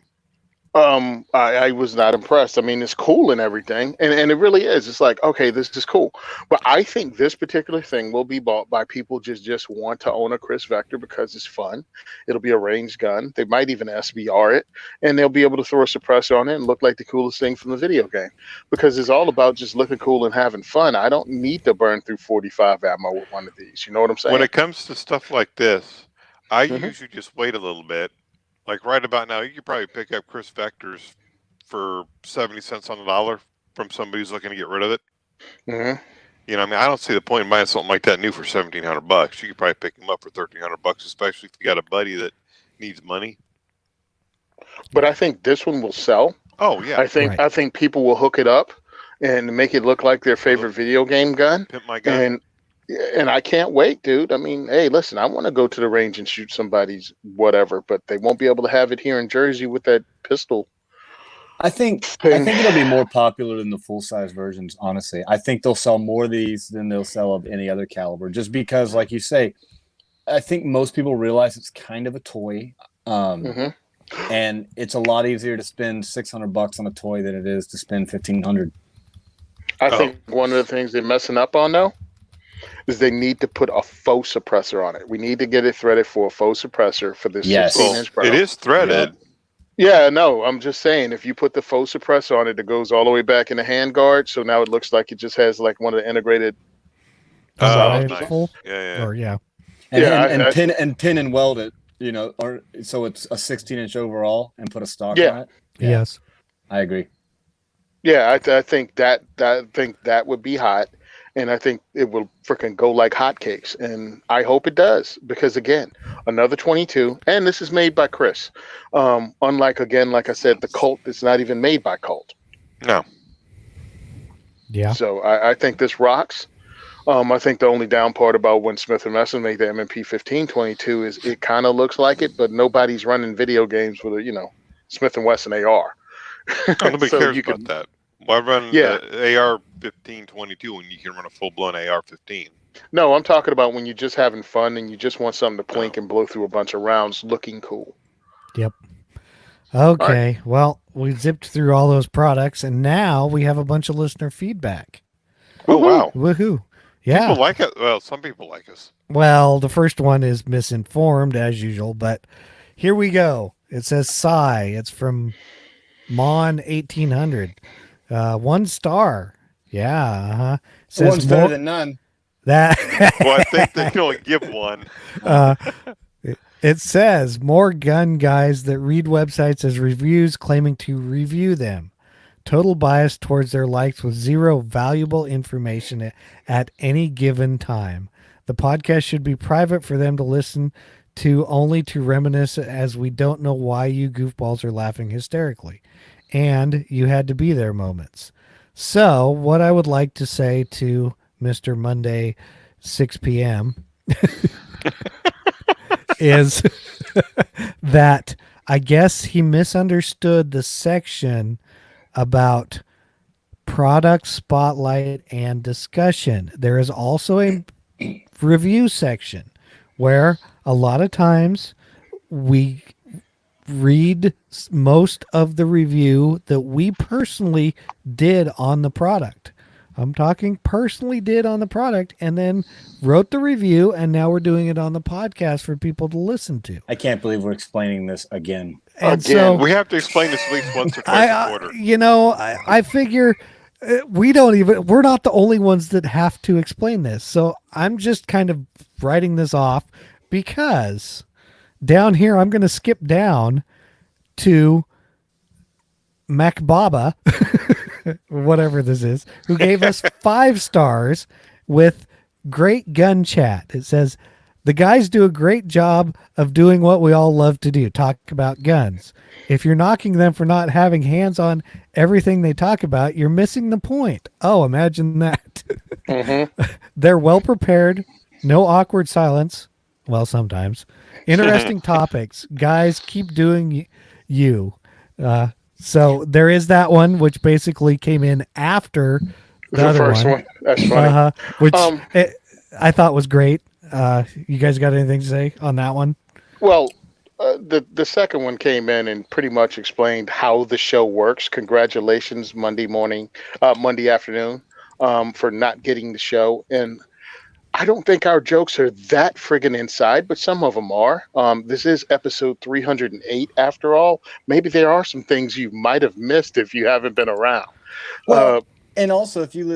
I was not impressed. I mean, it's cool and everything, and it really is. It's like, okay, this is cool, but I think this particular thing will be bought by people just want to own a Chris Vector because it's fun. It'll be a ranged gun. They might even SBR it, and they'll be able to throw a suppressor on it and look like the coolest thing from the video game, because it's all about just looking cool and having fun. I don't need to burn through 45 ammo with one of these. You know what I'm saying? When it comes to stuff like this, I Mhm. usually just wait a little bit. Like right about now, you could probably pick up Chris Vectors for 70 cents on the dollar from somebody who's looking to get rid of it. Mhm. You know, I mean, I don't see the point in buying something like that new for $1,700. You could probably pick them up for $1,300, especially if you got a buddy that needs money. But I think this one will sell. Oh yeah, Right. I think people will hook it up and make it look like their favorite video game gun. pimp my gun. And I can't wait, dude. I mean, hey, listen, I want to go to the range and shoot somebody's whatever, but they won't be able to have it here in Jersey with that pistol. I think it'll be more popular than the full size versions. Honestly, I think they'll sell more of these than they'll sell of any other caliber. Just because, like you say, I think most people realize it's kind of a toy, Mhm. and it's a lot easier to spend $600 on a toy than it is to spend $1,500. I think one of the things they're messing up on though is they need to put a faux suppressor on it. We need to get it threaded for a faux suppressor for this Yes. 16-inch Well, barrel. it is threaded. Yeah, no, I'm just saying if you put the faux suppressor on it, it goes all the way back in the handguard, so now it looks like it just has like one of the integrated. Oh, Right, nice. full? Yeah. Or yeah. And, Yeah, and, I- pin and weld it, or so it's a 16-inch overall and put a stock Yeah. on it. Yeah. Yes. I agree. Yeah, I think that would be hot. and I think it will freaking go like hotcakes. And I hope it does, because again, another 22, and this is made by Chris. Unlike, again, like I said, the Colt, it's not even made by Colt. No. Yeah. So I think this rocks. I think the only down part about when Smith & Wesson made the M&P 1522 is it kind of looks like it, but nobody's running video games with a, Smith & Wesson AR. Nobody So cares you about can- that. Why run Yeah. the AR 1522 when you can run a full blown AR 15? No, I'm talking about when you're just having fun and you just want something to plink and blow through a bunch of rounds looking cool. Yep. Okay. Well, we zipped through all those products, and now we have a bunch of listener feedback. Oh wow! Woohoo! Yeah. People like it. Well, some people like us. Well, the first one is misinformed as usual, but here we go. It says Psy. It's from Mon 1800. 1 star. Yeah. Uh-huh. Says One's better than none. that. Well, I think they can only give one. It says more gun guys that read websites as reviews claiming to review them. Total bias towards their likes with zero valuable information at any given time. The podcast should be private for them to listen to, only to reminisce, as we don't know why you goofballs are laughing hysterically. And you had to be there moments. So what I would like to say to Mr. Monday 6 p.m. is that I guess he misunderstood the section about product spotlight and discussion. There is also a review section where a lot of times we read most of the review that we personally did on the product. I'm talking personally did on the product, and then wrote the review, and now we're doing it on the podcast for people to listen to. I can't believe we're explaining this again. And Again, so We have to explain this at least once or twice a quarter. I figure we're not the only ones that have to explain this. So I'm just kind of writing this off, because down here, I'm going to skip down to MacBaba, whatever this is, who gave us 5 stars with great gun chat. It says, the guys do a great job of doing what we all love to do, talk about guns. If you're knocking them for not having hands on everything they talk about, you're missing the point. Oh, imagine that. They're well prepared, no awkward silence. Well, sometimes. Interesting topics. Guys, keep doing you. So there is that one, which basically came in after the other first one. That's funny. which I thought was great. You guys got anything to say on that one? Well, the second one came in and pretty much explained how the show works. Congratulations, Monday afternoon, for not getting the show. And I don't think our jokes are that friggin' inside, but some of them are. This is episode 308 after all. Maybe there are some things you might have missed if you haven't been around. Well, and also if you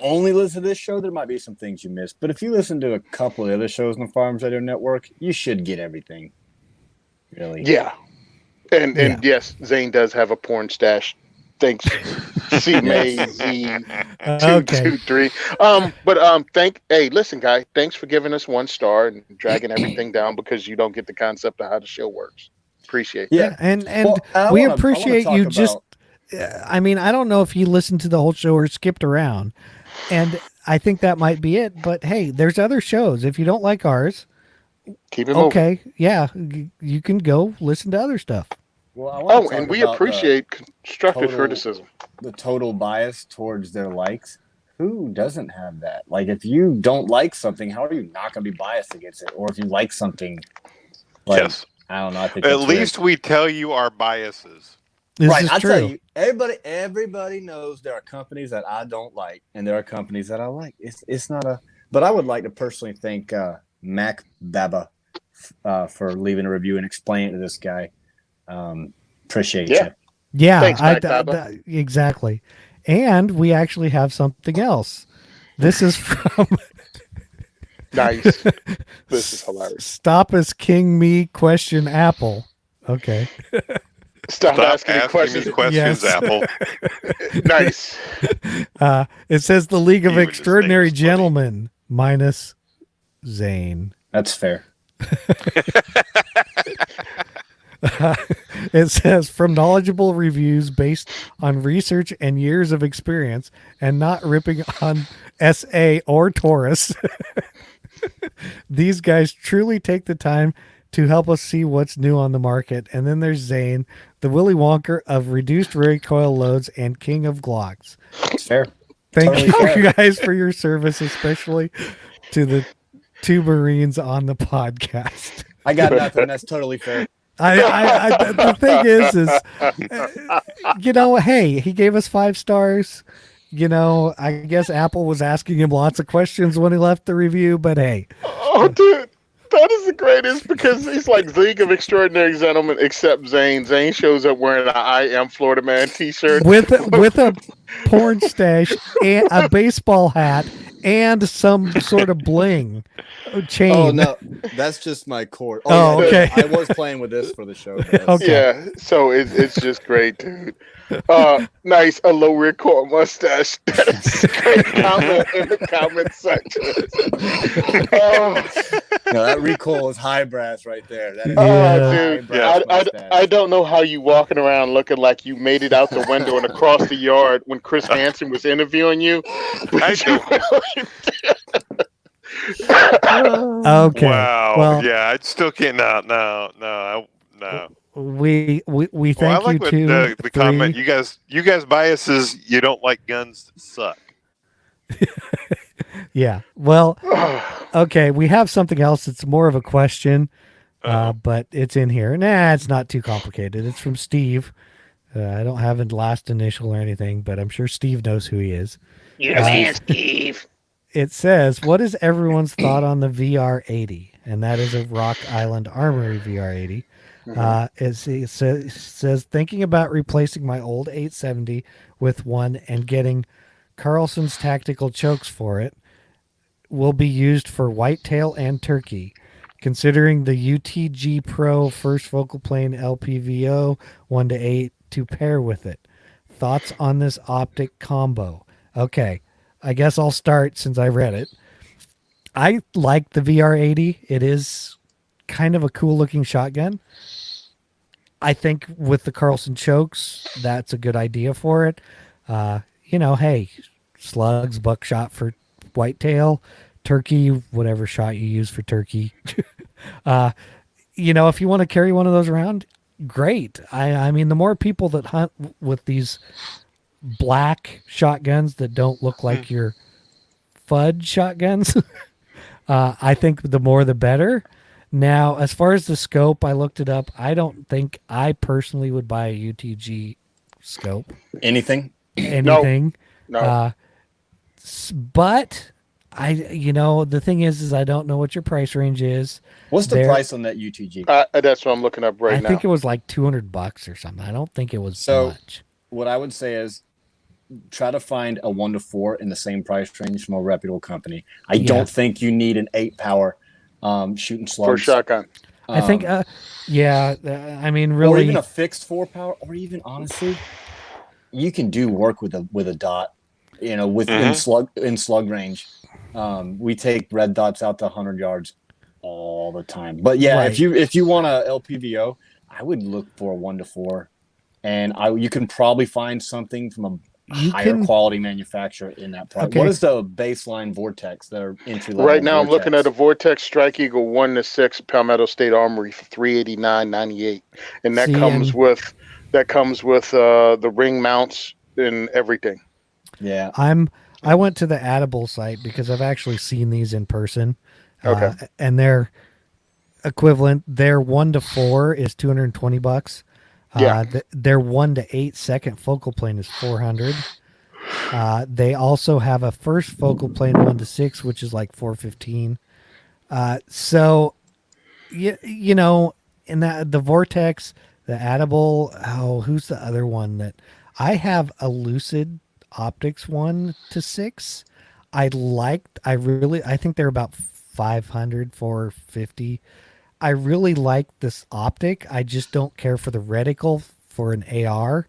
only listen to this show, there might be some things you missed. But if you listen to a couple of the other shows on the Farms Radio Network, you should get everything. Really. Yeah. And yes, Zane does have a porn stash. Thanks. C-M-A-Z-223. Hey, listen, guy, thanks for giving us 1 star and dragging everything down, because you don't get the concept of how the show works. Appreciate that. Yeah, and Well, we I wanna appreciate talk you about- just I mean, I don't know if you listened to the whole show or skipped around, and I think that might be it. But hey, there's other shows. If you don't like ours, Keep it moving. okay, yeah, you can go listen to other stuff. Well, I wanna talk And we about appreciate constructive total- criticism. the total bias towards their likes. Who doesn't have that? Like, if you don't like something, how are you not going to be biased against it? Or if you like something, like, Yes. I don't know. I think At that's weird. least we tell you our biases. This right. is I true. tell you, everybody knows there are companies that I don't like, and there are companies that I like. It's not a. But I would like to personally thank Mac Baba for leaving a review and explaining it to this guy. Appreciate Yeah. you. Yeah, Thanks, Mac Baba. exactly. And we actually have something else. This is from Nice. This is hilarious. Stop us King Me question Apple. Okay. Stop asking me asking me questions, Yes. Apple. Nice. It says the League of Even his Extraordinary name is funny. Gentlemen minus Zane. That's fair. It says from knowledgeable reviews based on research and years of experience and not ripping on SA or Taurus. These guys truly take the time to help us see what's new on the market. And then there's Zane, the Willy Wonka of reduced recoil loads and king of Glocks. It's fair. Thank Totally you fair. guys for your service, especially to the two Marines on the podcast. I got nothing. That's totally fair. The thing is, hey, he gave us 5 stars. I guess Apple was asking him lots of questions when he left the review, but hey, Oh, dude, that is the greatest because he's like League of Extraordinary Gentlemen, except Zane. Zane shows up wearing an "I Am Florida Man" T-shirt with a porn stash and a baseball hat and some sort of bling chain. Oh no, that's just my cord. Oh, yeah, okay. I was playing with this for the show. Guys. Okay. Yeah, so it's just great, dude. Nice, a low recoil mustache. That's a great comment in the comment section. No, that recoil is high brass right there. That is Yeah. high Dude, brass I mustache. don't know how you walking around looking like you made it out the window and across the yard when Chris Hansen was interviewing you. I don't. Okay. Wow. Well, Yeah, I still can't. No. we Well, thank I like you what to the comment. You guys biases. You don't like guns that suck. Yeah. Well, okay. We have something else. It's more of a question, Uh-oh. but it's in here. Nah, it's not too complicated. It's from Steve. I don't have a last initial or anything, but I'm sure Steve knows who he is. You're the man, Steve. It says, "What is everyone's thought on the VR80?" And that is a Rock Island Armory VR80. It says, thinking about replacing my old 870 with one and getting Carlson's tactical chokes for it will be used for whitetail and turkey. Considering the UTG Pro first focal plane LPVO 1:8 to pair with it. Thoughts on this optic combo? Okay, I guess I'll start since I read it. I like the VR80. It is kind of a cool looking shotgun. I think with the Carlson chokes, that's a good idea for it. Hey, slugs, buckshot for whitetail, turkey, whatever shot you use for turkey. If you want to carry one of those around, great. I mean, the more people that hunt with these black shotguns that don't look like your fudge shotguns, I think the more the better. Now, as far as the scope, I looked it up. I don't think I personally would buy a UTG scope. Anything? Anything. No. But the thing is I don't know what your price range is. What's the There- price on that UTG? That's what I'm looking up right I now. think it was like $200 or something. I don't think it was So- much. What I would say is try to find a 1 to 4 in the same price range from a reputable company. I Yeah. don't think you need an 8 power shooting slugs. for shotgun. I think, I mean, or really, even a fixed 4 power, or even honestly, you can do work with a dot. In slug range. We take red dots out to 100 yards all the time. But yeah, Right. if you want a LPVO, I would look for a 1 to 4, and you can probably find something from a higher quality manufacturer in that price. Okay. What is the baseline Vortex? Their entry level. Right now, I'm looking at a Vortex Strike Eagle 1 to 6 Palmetto State Armory for $389.98, and that See, comes and- with the ring mounts and everything. Yeah. I went to the Adable site because I've actually seen these in person. Okay. And their equivalent, their 1 to 4 is $220. Yeah. Their 1 to 8 second focal plane is $400. They also have a first focal plane 1 to 6, which is like $415. So, in the Vortex, the Adable, who's the other one that I have? A Lucid Optics 1 to 6. I think they're about 500, 450. I really like this optic. I just don't care for the reticle for an AR,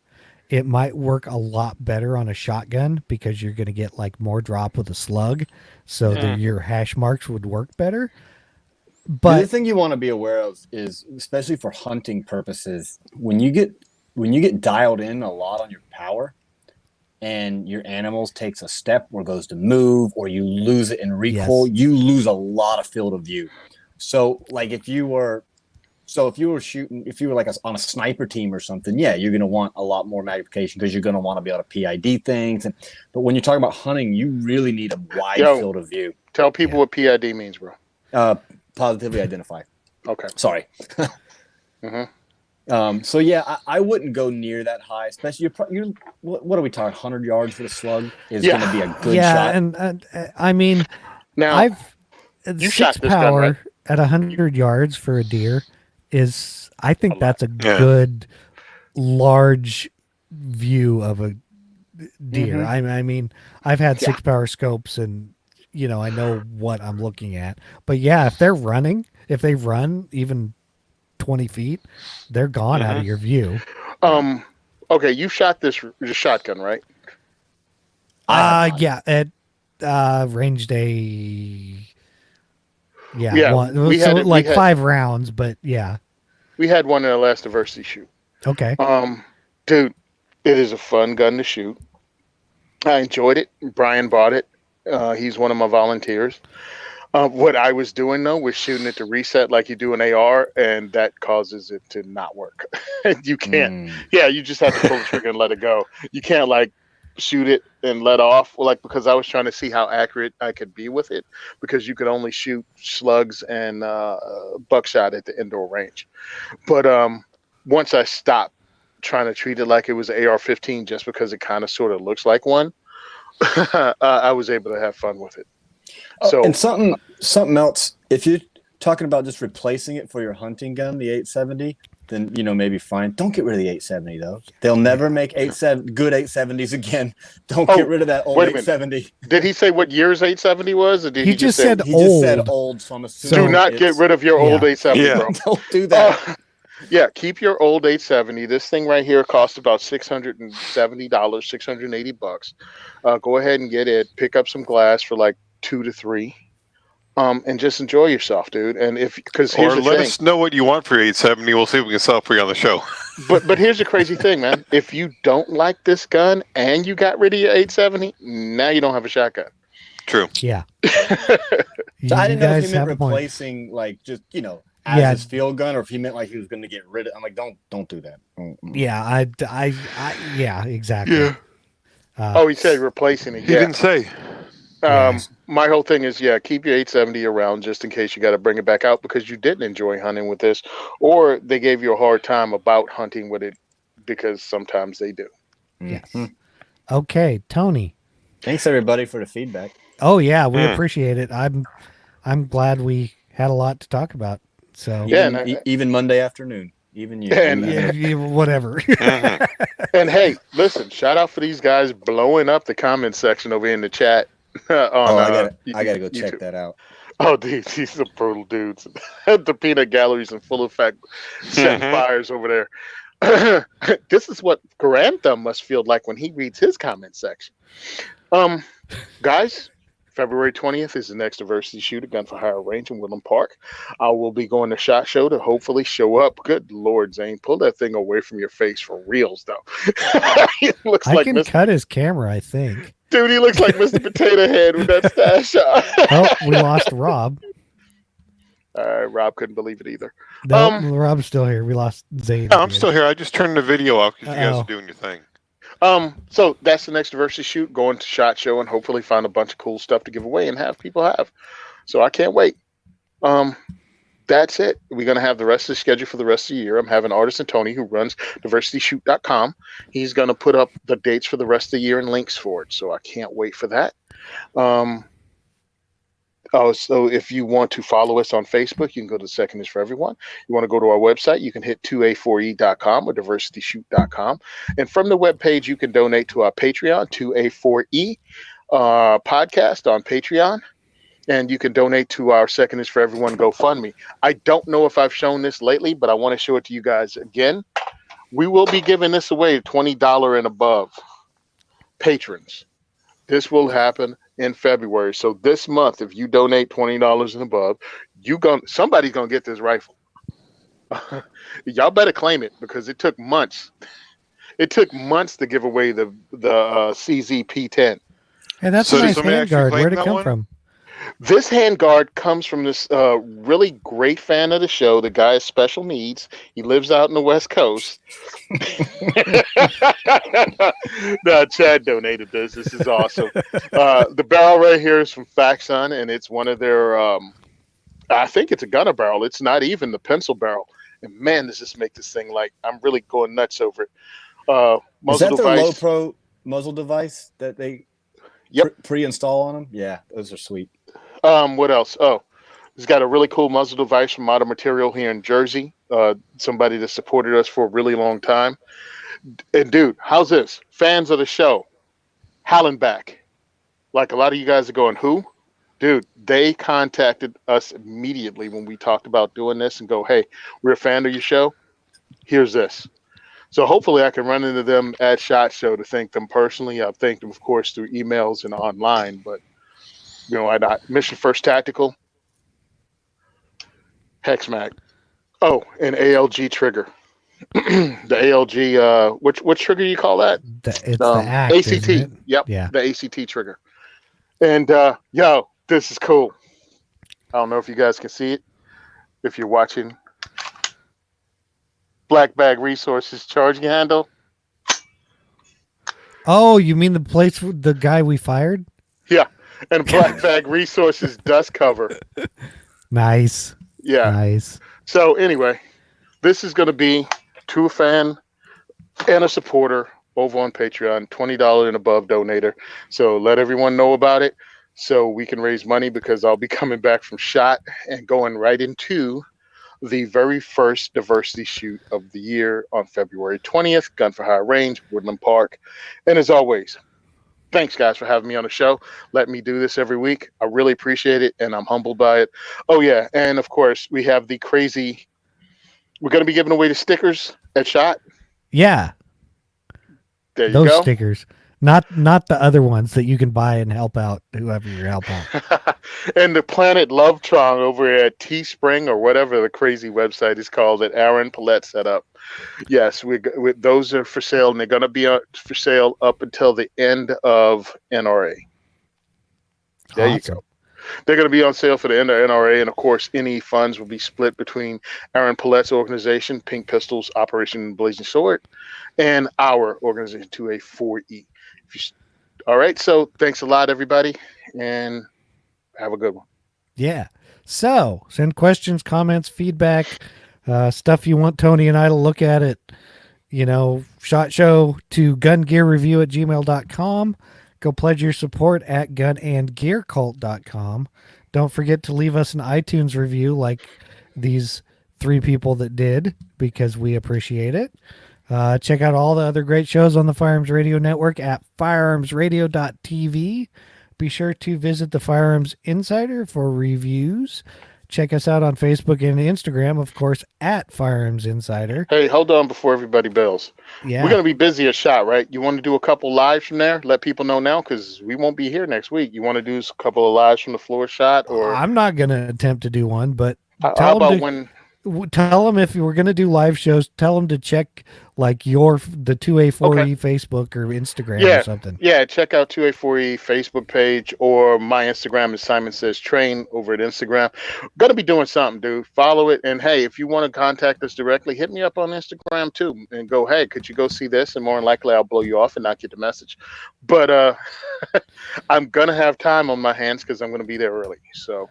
it might work a lot better on a shotgun because you're going to get like more drop with a slug, so that your hash marks would work better. The other But thing you want to be aware of is, especially for hunting purposes, when you get dialed in a lot on your power, and your animals takes a step or goes to move, or you lose it in recoil, you lose a lot of field of view. So, like if you were shooting, if you were like on a sniper team or something, yeah, you're going to want a lot more magnification because you're going to want to be able to PID things. But when you're talking about hunting, you really need a wide field of view. Tell people what PID means, bro. Positively identify. Okay. Sorry. So yeah, I wouldn't go near that high, especially you're what are we talking? 100 yards for the slug is going to be a good shot. And I mean, Now I've you 6 shot this power gun, right? at 100 yards for a deer is, I think that's a good large view of a deer. I mean, I've had 6 power scopes, and I know what I'm looking at. But yeah, if they run even 20 feet, they're gone out of your view. Okay, you shot this shotgun, right? Yeah, at range day. Yeah, one. we So had like we had, 5 rounds, but yeah. We had one in our last diversity shoot. Okay. Dude, it is a fun gun to shoot. I enjoyed it. Brian bought it. He's one of my volunteers. What I was doing though was shooting it to reset like you do an AR, and that causes it to not work. You can't. Yeah, you just have to pull the trigger and let it go. You can't like shoot it and let off, because I was trying to see how accurate I could be with it, because you could only shoot slugs and buckshot at the indoor range. But once I stopped trying to treat it like it was an AR-15 just because it kind of sort of looks like one, I was able to have fun with it. So, and something else, if you're talking about just replacing it for your hunting gun, the 870, then maybe fine. Don't get rid of the 870 though. They'll never make good 870s again. Don't get rid of that old 870. Did he say what year's 870 was, or did he just said he old? Just said old. So I'm assuming do not get rid of your old 870, bro. Don't do that. Yeah, keep your old 870. This thing right here costs about $670, $680. Go ahead and get it. Pick up some glass for like 2 to 3, and just enjoy yourself, dude. And because here's the thing. Or let us know what you want for your 870. We'll see if we can sell it for you on the show. But here's the crazy thing, man. If you don't like this gun and you got rid of your 870, now you don't have a shotgun. True. Yeah. So I didn't know if he meant replacing, like, just as his field gun, or if he meant like he was going to get rid of. I'm like, don't do that. Yeah, yeah, exactly. Yeah. He said replacing it. He didn't say. My whole thing is, keep your 870 around just in case you got to bring it back out because you didn't enjoy hunting with this, or they gave you a hard time about hunting with it, because sometimes they do. Yes. Okay, Tony. Thanks everybody for the feedback. Oh yeah, we appreciate it. I'm glad we had a lot to talk about. So even Monday afternoon, even you, and whatever. And hey, listen, shout out for these guys blowing up the comment section over in the chat. I gotta go check that out. Oh, these are brutal dudes. The peanut galleries and full effect setting fires over there. This is what Grantham must feel like when he reads his comment section. Guys, February 20th is the next diversity shoot at Gun for Hire Range in Woodland Park. I will be going to SHOT Show to hopefully show up. Good Lord, Zane, pull that thing away from your face for reals, though. I can cut his camera, I think. Dude, he looks like Mr. Potato Head with that stash on. Oh, we lost Rob. Rob couldn't believe it either. No, Rob's still here. We lost Zane. No, I'm still here. I just turned the video off because you guys are doing your thing. So that's the next diversity shoot, going to SHOT Show and hopefully find a bunch of cool stuff to give away and have people have. So I can't wait. That's it. We're going to have the rest of the schedule for the rest of the year. I'm having Artisan Tony, who runs diversityshoot.com. He's going to put up the dates for the rest of the year and links for it. So I can't wait for that. So if you want to follow us on Facebook, you can go to Second is for Everyone. You want to go to our website, you can hit 2a4e.com or diversityshoot.com. And from the webpage, you can donate to our Patreon, 2a4e podcast on Patreon. And you can donate to our Second is for Everyone GoFundMe. I don't know if I've shown this lately, but I want to show it to you guys again. We will be giving this away to $20 and above patrons. This will happen in February. So this month, if you donate $20 and above, somebody's gonna get this rifle. Y'all better claim it because it took months. It took months to give away the CZP-10. Hey, that's So a did nice somebody actually handguard. claim Where'd it that come one? from? This handguard comes from this really great fan of the show. The guy has special needs. He lives out in the West Coast. No, Chad donated this. This is awesome. The barrel right here is from Faxon, and it's one of their. I think it's a gunner barrel. It's not even the pencil barrel. And man, does this make this thing like I'm really going nuts over it. Is Muzzle that their low device. pro muzzle device that they Yep. pre-install on them? Yeah, those are sweet. What else? Oh, he's got a really cool muzzle device from Modern Material here in Jersey. Somebody that supported us for a really long time. And dude, how's this? Fans of the show, Hallenbach. Like a lot of you guys are going, who? Dude, they contacted us immediately when we talked about doing this and go, hey, we're a fan of your show. Here's this. So hopefully I can run into them at SHOT Show to thank them personally. I've thanked them, of course, through emails and online, but you know, why not? Mission First Tactical, Hexmag. Oh, and ALG trigger. The ALG, which trigger you call that? It's the ACT. ACT. Isn't it? Yep. Yeah. The ACT trigger. And yo, this is cool. I don't know if you guys can see it. If you're watching, Black Bag Resources charging handle. Oh, you mean the guy we fired? Yeah. And Black Bag Resources dust cover. Nice. Yeah. Nice. So anyway, this is going to be to a fan and a supporter over on Patreon, $20 and above donator. So let everyone know about it so we can raise money because I'll be coming back from SHOT and going right into the very first diversity shoot of the year on February 20th, Gun for Hire Range, Woodland Park. And as always, thanks guys for having me on the show. Let me do this every week. I really appreciate it and I'm humbled by it. Oh yeah, and of course we have the crazy, we're going to be giving away the stickers at SHOT. Yeah. There you Those go. stickers. Not the other ones that you can buy and help out whoever you help out. And the Planet Lovetron over at Teespring or whatever the crazy website is called that Aaron Paulette set up. Yes, those are for sale, and they're going to be for sale up until the end of NRA. There you go. They're going to be on sale for the end of NRA, and of course, any funds will be split between Aaron Paulette's organization, Pink Pistols, Operation Blazing Sword, and our organization, 2A4E. All right, so thanks a lot, everybody, and have a good one. Yeah. So send questions, comments, feedback, stuff you want Tony and I to look at it. SHOT Show to gungearreview@gmail.com. Go pledge your support at gunandgearcult.com. Don't forget to leave us an iTunes review like these three people that did because we appreciate it. Check out all the other great shows on the Firearms Radio Network at firearmsradio.tv. Be sure to visit the Firearms Insider for reviews. Check us out on Facebook and Instagram, of course, at Firearms Insider. Hey, hold on before everybody bails. Yeah. We're going to be busy at SHOT, right? You want to do a couple lives from there? Let people know now because we won't be here next week. You want to do a couple of lives from the floor SHOT? Or I'm not going to attempt to do one, but how about tell them if you were going to do live shows, tell them to check like the 2A4E Facebook or Instagram or something. Yeah, check out 2A4E Facebook page or my Instagram is Simon Says Train over at Instagram. Going to be doing something, dude. Follow it. And hey, if you want to contact us directly, hit me up on Instagram too and go, hey, could you go see this? And more than likely I'll blow you off and not get the message. But I'm going to have time on my hands because I'm going to be there early. So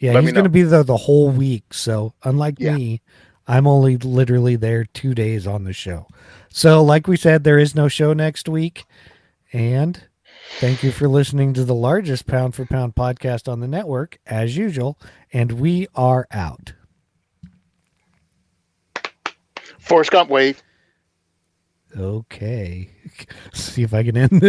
yeah, he's going to be there the whole week. So unlike me, I'm only literally there 2 days on the show. So like we said, there is no show next week. And thank you for listening to the largest pound for pound podcast on the network, as usual. And we are out. Forrest Gump wave. Okay. See if I can end this.